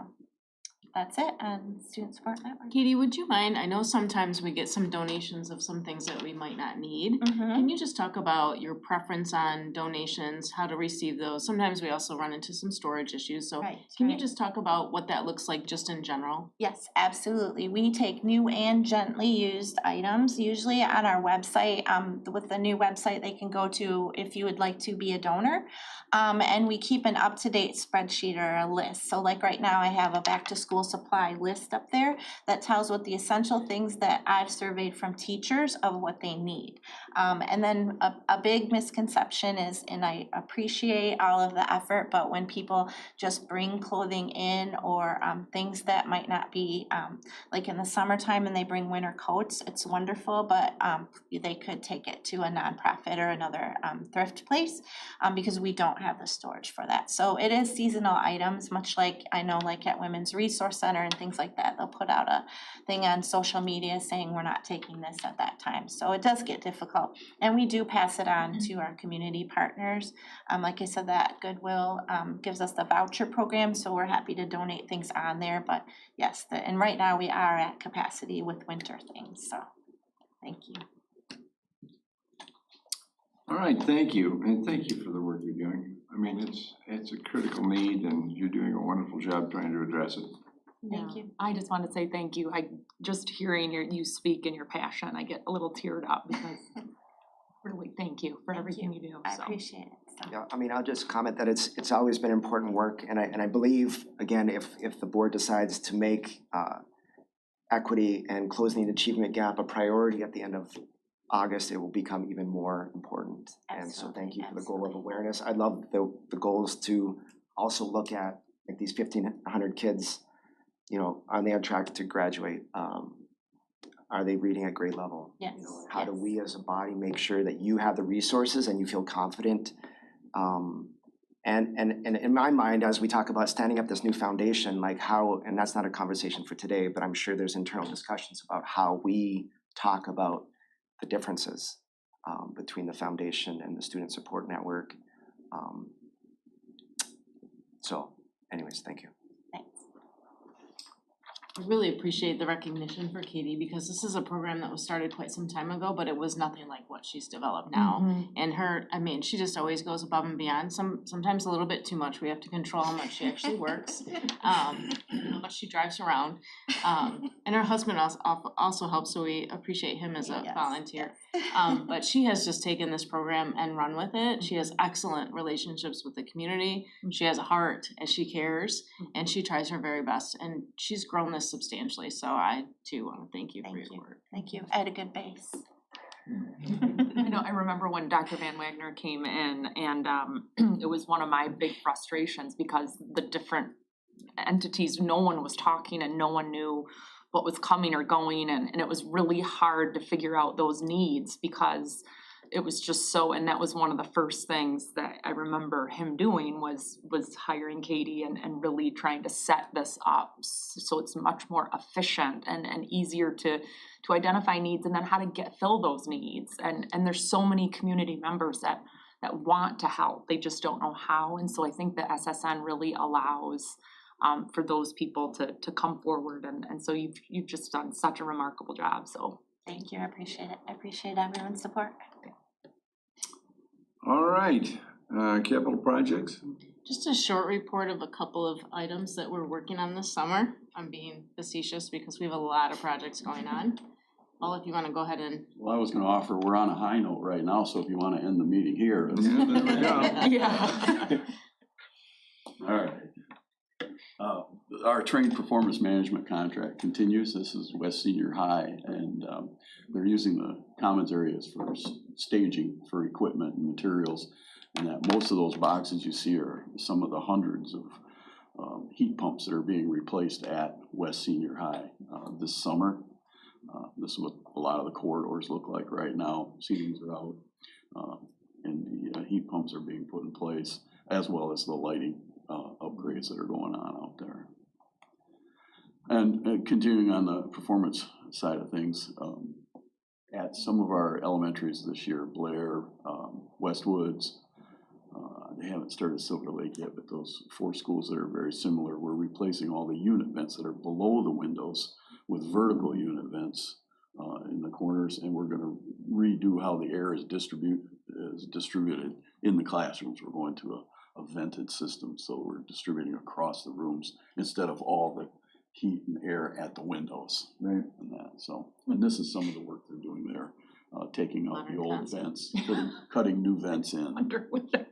that's it on Student Support Network. Katie, would you mind, I know sometimes we get some donations of some things that we might not need. Can you just talk about your preference on donations, how to receive those? Sometimes we also run into some storage issues, so can you just talk about what that looks like just in general? Yes, absolutely. We take new and gently used items, usually on our website. With the new website, they can go to if you would like to be a donor. And we keep an up-to-date spreadsheet or a list. So like right now, I have a back-to-school supply list up there that tells what the essential things that I've surveyed from teachers of what they need. And then a big misconception is, and I appreciate all of the effort, but when people just bring clothing in or things that might not be, like in the summertime and they bring winter coats, it's wonderful, but they could take it to a nonprofit or another thrift place because we don't have the storage for that. So it is seasonal items, much like I know like at Women's Resource Center and things like that, they'll put out a thing on social media saying we're not taking this at that time. So it does get difficult, and we do pass it on to our community partners. Like I said, that Goodwill gives us the voucher program, so we're happy to donate things on there. But yes, and right now we are at capacity with winter things, so thank you. All right, thank you, and thank you for the work you're doing. I mean, it's a critical need, and you're doing a wonderful job trying to address it. Thank you. I just want to say thank you. Just hearing you speak and your passion, I get a little teared up because really thank you for everything you do. I appreciate it. So. Yeah, I mean, I'll just comment that it's always been important work, and I believe, again, if the board decides to make equity and closing the achievement gap a priority at the end of August, it will become even more important. And so thank you for the goal of Absolutely. awareness. I'd love the goals to also look at like these 1,500 kids, you know, are they on track to graduate? Are they reading at grade level? Yes, You know, how do yes. we as a body make sure that you have the resources and you feel confident? And in my mind, as we talk about standing up this new foundation, like how, and that's not a conversation for today, but I'm sure there's internal discussions about how we talk about the differences between the foundation and the student support network. So anyways, thank you. Thanks. I really appreciate the recognition for Katie because this is a program that was started quite some time ago, but it was nothing like what she's developed now. Mhm. And her, I mean, she just always goes above and beyond, sometimes a little bit too much. We have to control how much she actually works, how much she drives around. And her husband also helps, so we appreciate him as a Yes, volunteer. yes. But she has just taken this program and run with it. She has excellent relationships with the community. She has a heart and she cares and she tries her very best. And she's grown this substantially. So I too want to thank you for Thank your you. work. Thank you. I had a good base. You know, I remember when Dr. Van Wagner came in and it was one of my big frustrations because the different entities, no one was talking and no one knew what was coming or going and it was really hard to figure out those needs because it was just so, and that was one of the first things that I remember him doing was hiring Katie and really trying to set this up so it's much more efficient and easier to identify needs and then how to fill those needs. And there's so many community members that want to help, they just don't know how. And so I think the SSN really allows for those people to come forward and so you've just done such a remarkable job, so. Thank you. I appreciate it. I appreciate everyone's support. All right, capital projects? Just a short report of a couple of items that we're working on this summer. I'm being facetious because we have a lot of projects going on. Paul, if you want to go ahead and. Well, I was gonna offer, we're on a high note right now, so if you wanna end the meeting here. it's- Yeah, there we go. Yeah. All right. Our trained performance management contract continues. This is West Senior High, and they're using the commons areas for staging for equipment and materials. And that most of those boxes you see are some of the hundreds of heat pumps that are being replaced at West Senior High this summer. This is what a lot of the corridors look like right now. Ceilings are out, and the heat pumps are being put in place, as well as the lighting upgrades that are going on out there. And continuing on the performance side of things, at some of our elementaries this year, Blair, Westwoods, they haven't started Silver Lake yet, but those 4 schools that are very similar, we're replacing all the unit vents that are below the windows with vertical unit vents in the corners, and we're gonna redo how the air is distributed in the classrooms. We're going to a vented system, so we're distributing across the rooms instead of all the heat and air at the windows. Right. And that, so, and this is some of the work they're doing there, taking out the Modern old concept. vents, cutting new vents in. Under window.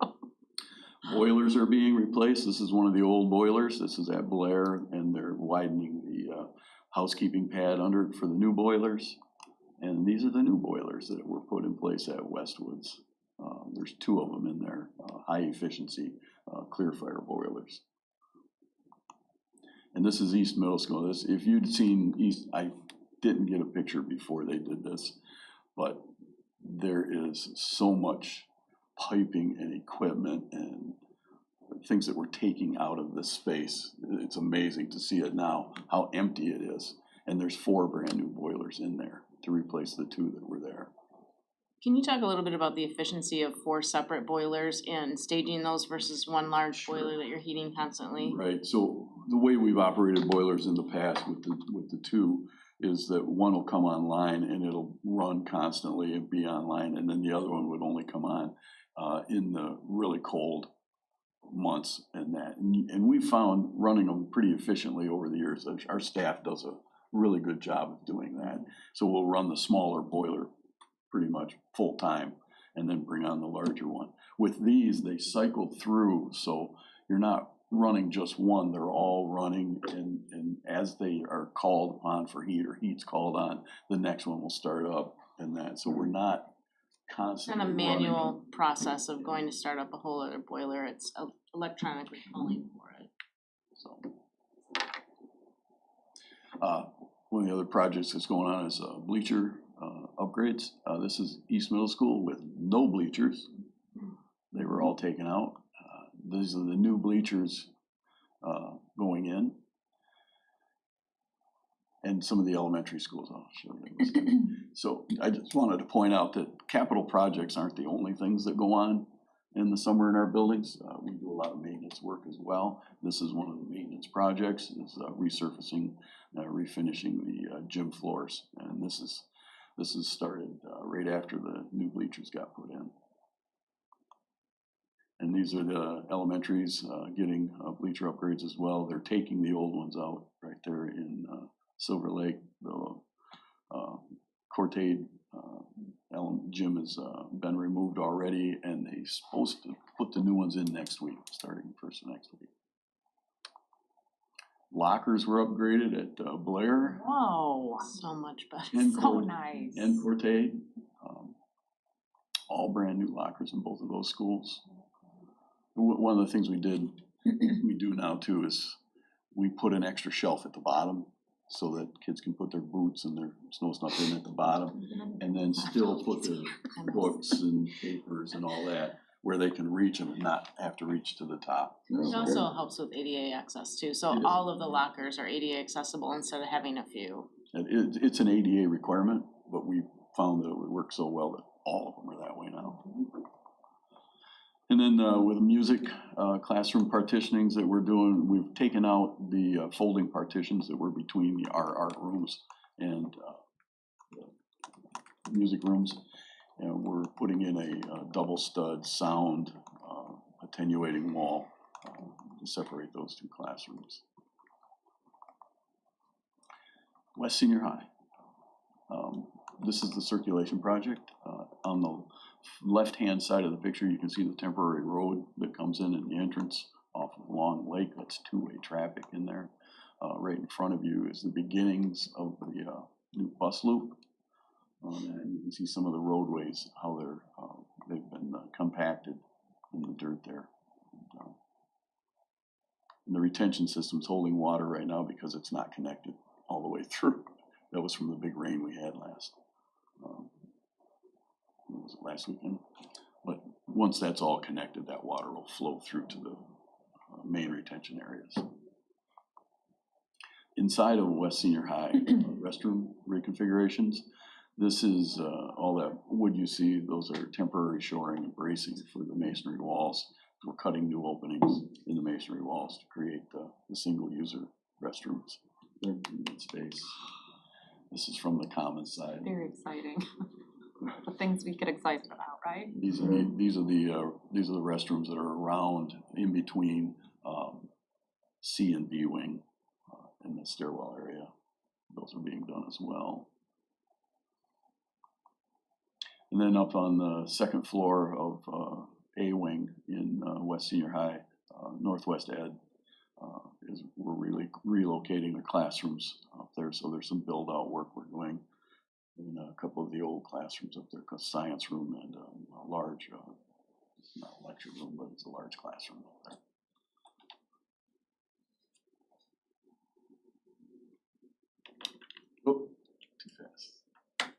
Boilers are being replaced. This is one of the old boilers. This is at Blair, and they're widening the housekeeping pad under it for the new boilers. And these are the new boilers that were put in place at Westwoods. There's 2 of them in there, high efficiency clear fire boilers. And this is East Middle School. This, if you'd seen East, I didn't get a picture before they did this, but there is so much piping and equipment and things that we're taking out of this space. It's amazing to see it now, how empty it is. And there's 4 brand new boilers in there to replace the 2 that were there. Can you talk a little bit about the efficiency of 4 separate boilers and staging those versus one large boiler that you're heating constantly? Right, so the way we've operated boilers in the past with the 2 is that one will come online and it'll run constantly and be online, and then the other one would only come on in the really cold months and that. And we found running them pretty efficiently over the years. Our staff does a really good job of doing that. So we'll run the smaller boiler pretty much full time and then bring on the larger one. With these, they cycle through, so you're not running just one, they're all running, and as they are called upon for heat or heat's called on, the next one will start up in that, so we're not It's constantly not a running. manual process of going to start up a whole other boiler, it's electronically calling for it. So. One of the other projects that's going on is bleacher upgrades. This is East Middle School with no bleachers. They were all taken out. These are the new bleachers going in. And some of the elementary schools, I'll show you. So I just wanted to point out that capital projects aren't the only things that go on in the summer in our buildings. We do a lot of maintenance work as well. This is one of the maintenance projects, is resurfacing, refinishing the gym floors. And this is started right after the new bleachers got put in. And these are the elementaries getting bleacher upgrades as well. They're taking the old ones out right there in Silver Lake. The Cortade gym has been removed already, and they're supposed to put the new ones in next week, starting first of next week. Lockers were upgraded at Blair Whoa, So much better. and so nice. and Cortade. All brand new lockers in both of those schools. One of the things we do now too, is we put an extra shelf at the bottom so that kids can put their boots and their snow stuff in at the bottom, and then still put their books and papers and all that where they can reach them and not have to reach to the top. It also helps with ADA access too, so It is. all of the lockers are ADA accessible instead of having a few. It's an ADA requirement, but we found that it would work so well that all of them are that way now. And then with music classroom partitionings that we're doing, we've taken out the folding partitions that were between our art rooms and the music rooms. And we're putting in a double stud sound attenuating wall to separate those two classrooms. West Senior High. This is the circulation project. On the left-hand side of the picture, you can see the temporary road that comes in the entrance off of Long Lake. That's two-way traffic in there. Right in front of you is the beginnings of the new bus loop. And you can see some of the roadways, how they've been compacted in the dirt there. And the retention system's holding water right now because it's not connected all the way through. That was from the big rain we had last weekend? But once that's all connected, that water will flow through to the main retention areas. Inside of West Senior High, restroom reconfigurations. This is all that wood you see. Those are temporary shoring and bracing for the masonry walls. We're cutting new openings in the masonry walls to create the single-user restrooms. They're in space. This is from the commons side. Very exciting. The things we get excited about, right? These are the restrooms that are around in between C and B wing in the stairwell area. Those are being done as well. And then up on the second floor of A wing in West Senior High, Northwest Ed, we're really relocating the classrooms up there. So there's some build out work we're doing in a couple of the old classrooms up there, a science room and a large, not lecture room, but it's a large classroom up there. Oh, too fast.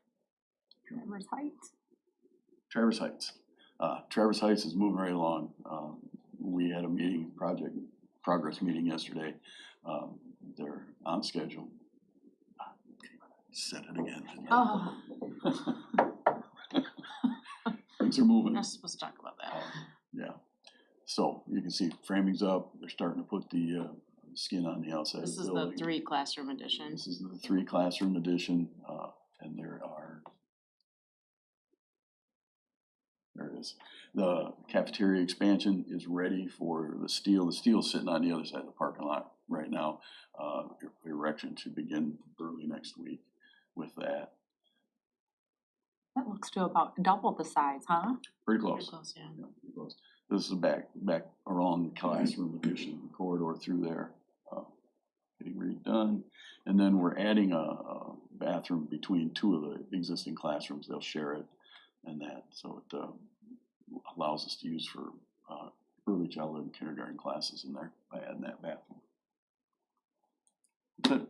Traverse Heights. Traverse Heights. Traverse Heights is moving right along. We had a meeting, progress meeting yesterday. They're on schedule. Said it again. Oh. Things are moving. We're not supposed to talk about that. Yeah. So you can see framing's up. They're starting to put the skin on the outside of This the is building. the 3 classroom edition. This is the 3 classroom edition, and there it is. The cafeteria expansion is ready for the steel. The steel's sitting on the other side of the parking lot right now. Erection should begin early next week with that. That looks to about double the size, huh? Pretty close. Pretty close, yeah. Yeah, pretty close. This is back around the classroom addition corridor through there, getting redone. And then we're adding a bathroom between 2 of the existing classrooms, they'll share it and that, so it allows us to use for early childhood and kindergarten classes in there by adding that bathroom. Good.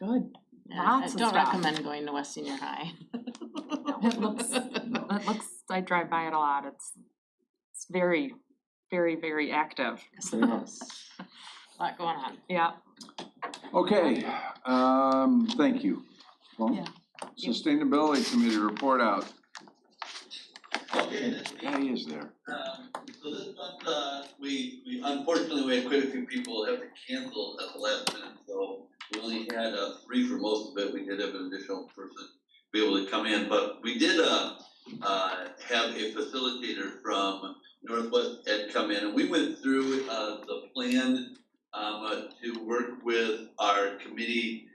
Good. Yeah, Lots I of don't stuff. recommend going to West Senior High. It looks, I drive by it a lot, it's very, very, very active. A lot going on. Yeah. Okay, thank you. Well, Yeah. Sustainability Committee report out. Okay, Yeah, he is there. So this month, we unfortunately, we had quite a few people have to cancel at the last minute, so we only had 3 for most of it. We did have an additional person be able to come in, but we did have a facilitator from Northwest Ed come in, and we went through the plan to work with our committee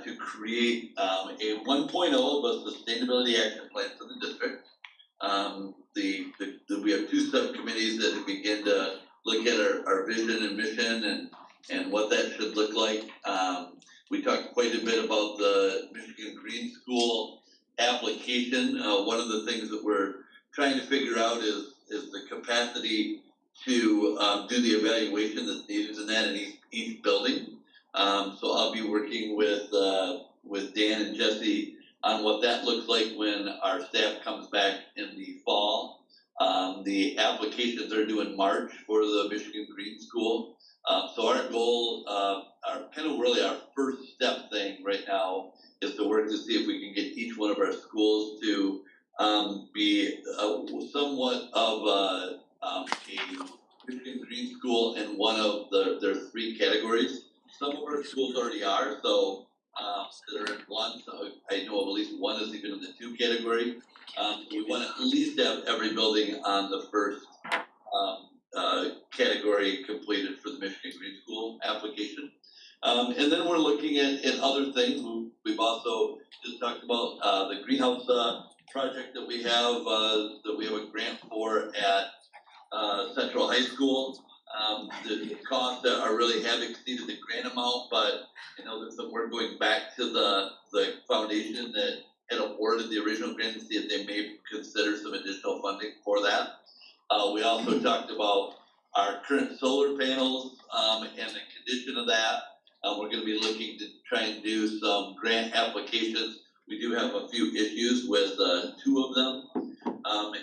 to create a 1.0 of a sustainability action plan for the district. We have 2 subcommittees that begin to look at our vision and mission and what that should look like. We talked quite a bit about the Michigan Green School application. One of the things that we're trying to figure out is the capacity to do the evaluation that's needed in that in each building. So I'll be working with Dan and Jesse on what that looks like when our staff comes back in the fall. The applications are due in March for the Michigan Green School. So our goal, our kind of really our first step thing right now is to work to see if we can get each one of our schools to be somewhat of a Michigan Green School in one of their 3 categories. Some of our schools already are, so that are in 1. So I know of at least 1 is even in the 2 category. We want to at least have every building on the first category completed for the Michigan Green School application. And then we're looking at other things. We've also just talked about the greenhouse project that we have a grant for at Central High School. The costs are really have exceeded the grant amount, but you know there's some work going back to the foundation that had awarded the original grant to see if they may consider some additional funding for that. We also talked about our current solar panels and the condition of that. We're going to be looking to try and do some grant applications. We do have a few issues with 2 of them,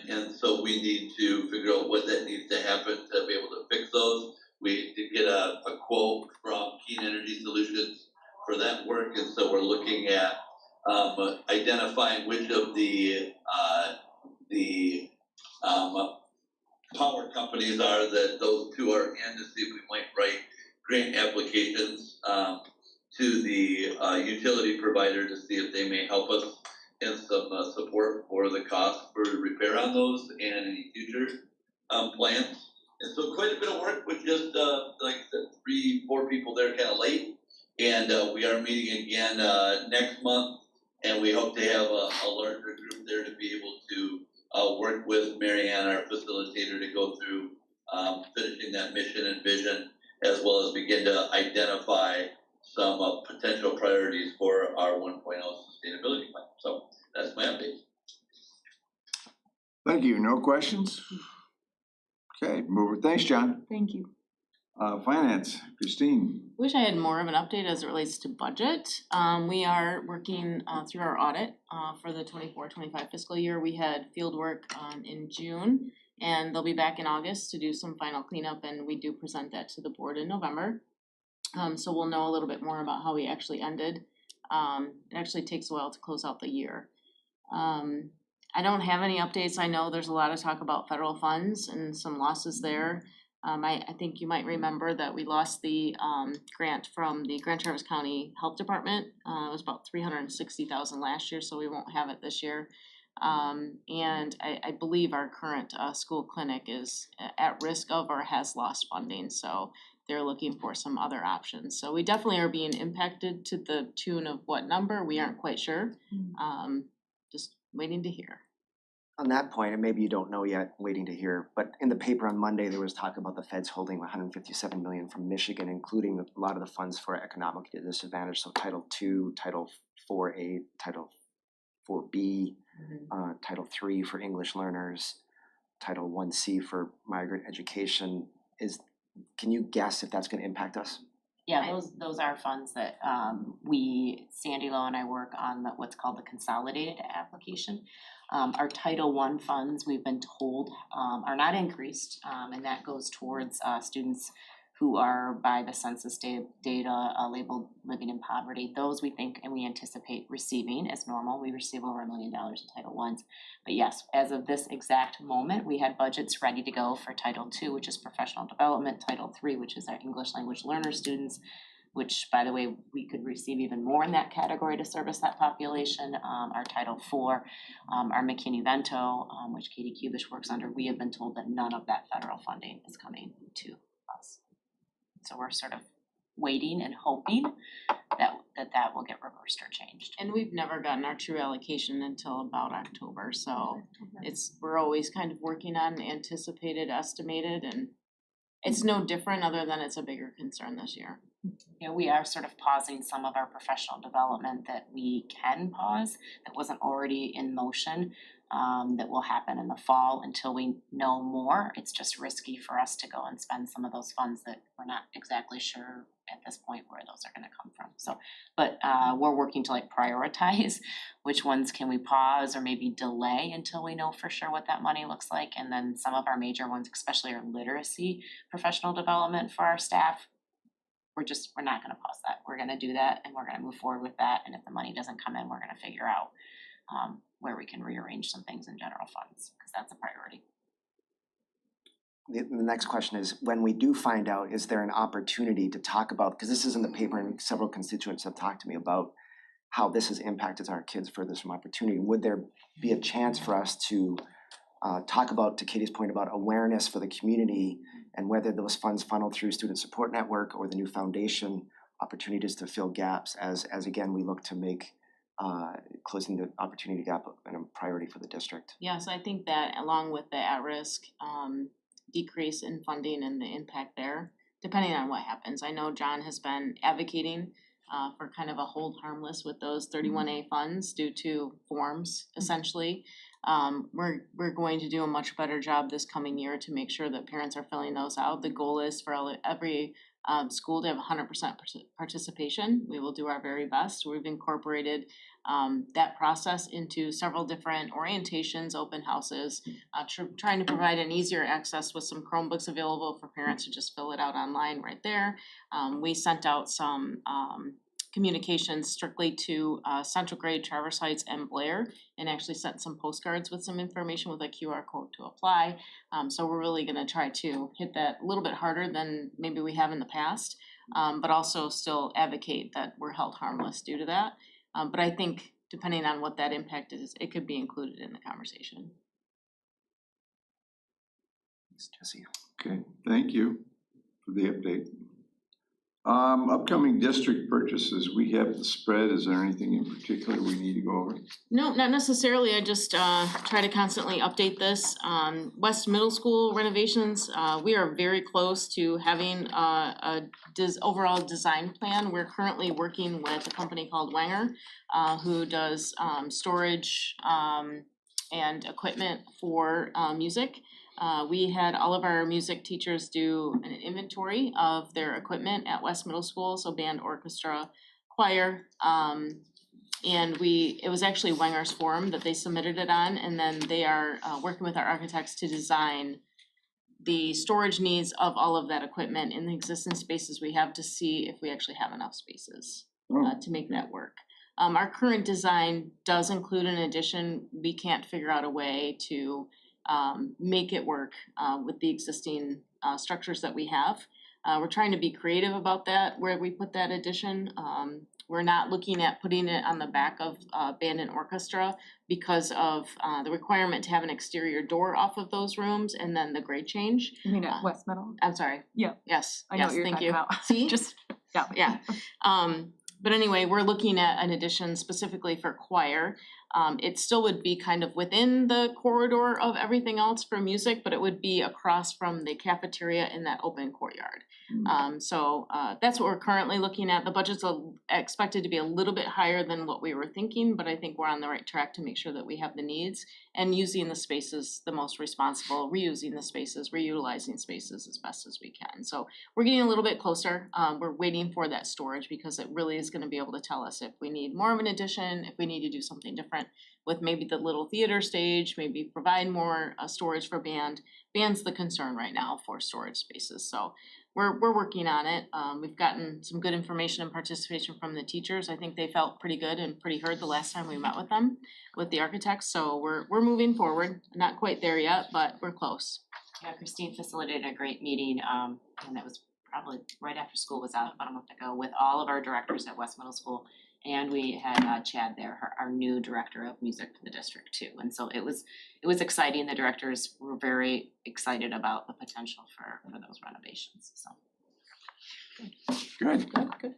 and so we need to figure out what that needs to happen to be able to fix those. We did get a quote from Keen Energy Solutions for that work, and so we're looking at identifying which of the power companies are that those 2 are in to see if we might write grant applications to the utility provider to see if they may help us in some support for the cost for repair on those and any future plans. And so quite a bit of work with just like I said, 3-4 people there kind of late. And we are meeting again next month, and we hope to have a larger group there to be able to work with Marianne, our facilitator, to go through finishing that mission and vision, as well as begin to identify some potential priorities for our 1.0 sustainability plan. So that's my update. Thank you. No questions? Okay, thanks, John. Thank you. Finance, Christine. Wish I had more of an update as it relates to budget. We are working through our audit for the 24-25 fiscal year. We had field work in June, and they'll be back in August to do some final cleanup, and we do present that to the board in November. So we'll know a little bit more about how we actually ended. It actually takes a while to close out the year. I don't have any updates. I know there's a lot of talk about federal funds and some losses there. I think you might remember that we lost the grant from the Grand Traverse County Health Department. It was about $360,000 last year, so we won't have it this year. And I believe our current school clinic is at risk of or has lost funding, so they're looking for some other options. So we definitely are being impacted to the tune of what number, we aren't quite sure. Just waiting to hear. On that point, and maybe you don't know yet, waiting to hear, but in the paper on Monday, there was talk about the feds holding $157 million from Michigan, including a lot of the funds for economic disadvantage, so Title II, Title 4A, Title for B, Title III for English learners, Title IC for migrant education. Can you guess if that's gonna impact us? Yeah, those are funds that Sandy Lowe and I work on what's called the consolidated application. Our Title I funds, we've been told, are not increased, and that goes towards students who are by the census data labeled living in poverty. Those we think and we anticipate receiving as normal. We receive over $1 million in Title Is. But yes, as of this exact moment, we had budgets ready to go for Title II, which is professional development, Title III, which is our English language learner students, which, by the way, we could receive even more in that category to service that population. Our Title IV, our McKinney-Vento, which Katie Kubish works under, we have been told that none of that federal funding is coming to us. So we're sort of waiting and hoping that will get reversed or changed. And we've never gotten our true allocation until about October, so we're always kind of working on anticipated, estimated, and it's no different other than it's a bigger concern this year. Yeah, we are sort of pausing some of our professional development that we can pause, that wasn't already in motion, that will happen in the fall until we know more. It's just risky for us to go and spend some of those funds that we're not exactly sure at this point where those are gonna come from. So, but we're working to prioritize which ones can we pause or maybe delay until we know for sure what that money looks like. And then some of our major ones, especially our literacy professional development for our staff, we're not gonna pause that. We're gonna do that and we're gonna move forward with that. And if the money doesn't come in, we're gonna figure out where we can rearrange some things in general funds, because that's a priority. The next question is, when we do find out, is there an opportunity to talk about, because this is in the paper and several constituents have talked to me about how this has impacted our kids further from opportunity. Would there be a chance for us to talk about, to Katie's point about awareness for the community and whether those funds funneled through Student Support Network or the new foundation, opportunities to fill gaps as again, we look to make closing the opportunity gap a priority for the district? Yeah, so I think that along with the at-risk decrease in funding and the impact there, depending on what happens. I know John has been advocating for kind of a hold harmless with those 31A funds due to forms, essentially. We're going to do a much better job this coming year to make sure that parents are filling those out. The goal is for every school to have 100% participation. We will do our very best. We've incorporated that process into several different orientations, open houses, trying to provide an easier access with some Chromebooks available for parents to just fill it out online right there. We sent out some communications strictly to Central Grade, Traverse Heights, and Blair, and actually sent some postcards with some information with a QR code to apply. So we're really gonna try to hit that a little bit harder than maybe we have in the past, but also still advocate that we're held harmless due to that. But I think depending on what that impact is, it could be included in the conversation. Thanks, Jesse. Okay, thank you for the update. Upcoming district purchases, we have the spread. Is there anything in particular we need to go over? No, not necessarily. I just try to constantly update this. West Middle School renovations, we are very close to having a overall design plan. We're currently working with a company called Wenger, who does storage and equipment for music. We had all of our music teachers do an inventory of their equipment at West Middle School, so band, orchestra, choir. And it was actually Wenger's form that they submitted it on, and then they are working with our architects to design the storage needs of all of that equipment in the existing spaces we have to see if we actually have enough spaces to make that work. Our current design does include an addition. We can't figure out a way to make it work with the existing structures that we have. We're trying to be creative about that, where we put that addition. We're not looking at putting it on the back of band and orchestra because of the requirement to have an exterior door off of those rooms and then the grade change. You mean at West Middle? I'm sorry. Yeah. Yes, I know yes, what you're thank talking you. about. See? Just, yeah. Yeah. But anyway, we're looking at an addition specifically for choir. It still would be kind of within the corridor of everything else for music, but it would be across from the cafeteria in that open courtyard. So that's what we're currently looking at. The budget's expected to be a little bit higher than what we were thinking, but I think we're on the right track to make sure that we have the needs and using the spaces the most responsible, reusing the spaces, reutilizing spaces as best as we can. So we're getting a little bit closer. We're waiting for that storage because it really is gonna be able to tell us if we need more of an addition, if we need to do something different with maybe the little theater stage, maybe provide more storage for band. Band's the concern right now for storage spaces, so we're working on it. We've gotten some good information and participation from the teachers. I think they felt pretty good and pretty heard the last time we met with them, with the architects, so we're moving forward. Not quite there yet, but we're close. Yeah, Christine facilitated a great meeting, and that was probably right after school was out about a month ago with all of our directors at West Middle School. And we had Chad there, our new director of music for the district too. And so it was exciting. The directors were very excited about the potential for those renovations, so. Good. Good.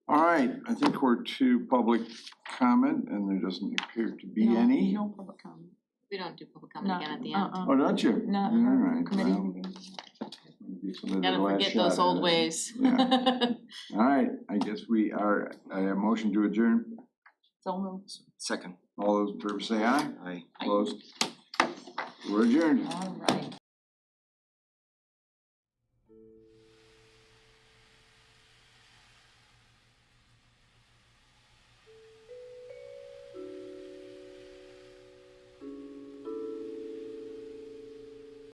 All right, I think we're to public comment and there doesn't appear to be any. No public comment. We don't do public comment No, again at the end. Oh, don't you? No, All right, committee well, meeting. maybe some of Gotta their last forget those shot old at it. ways. Yeah. All right, I guess we are, I have a motion to adjourn. So moved. Second. All those in favor say aye. Aye. Opposed? We're adjourned. All right.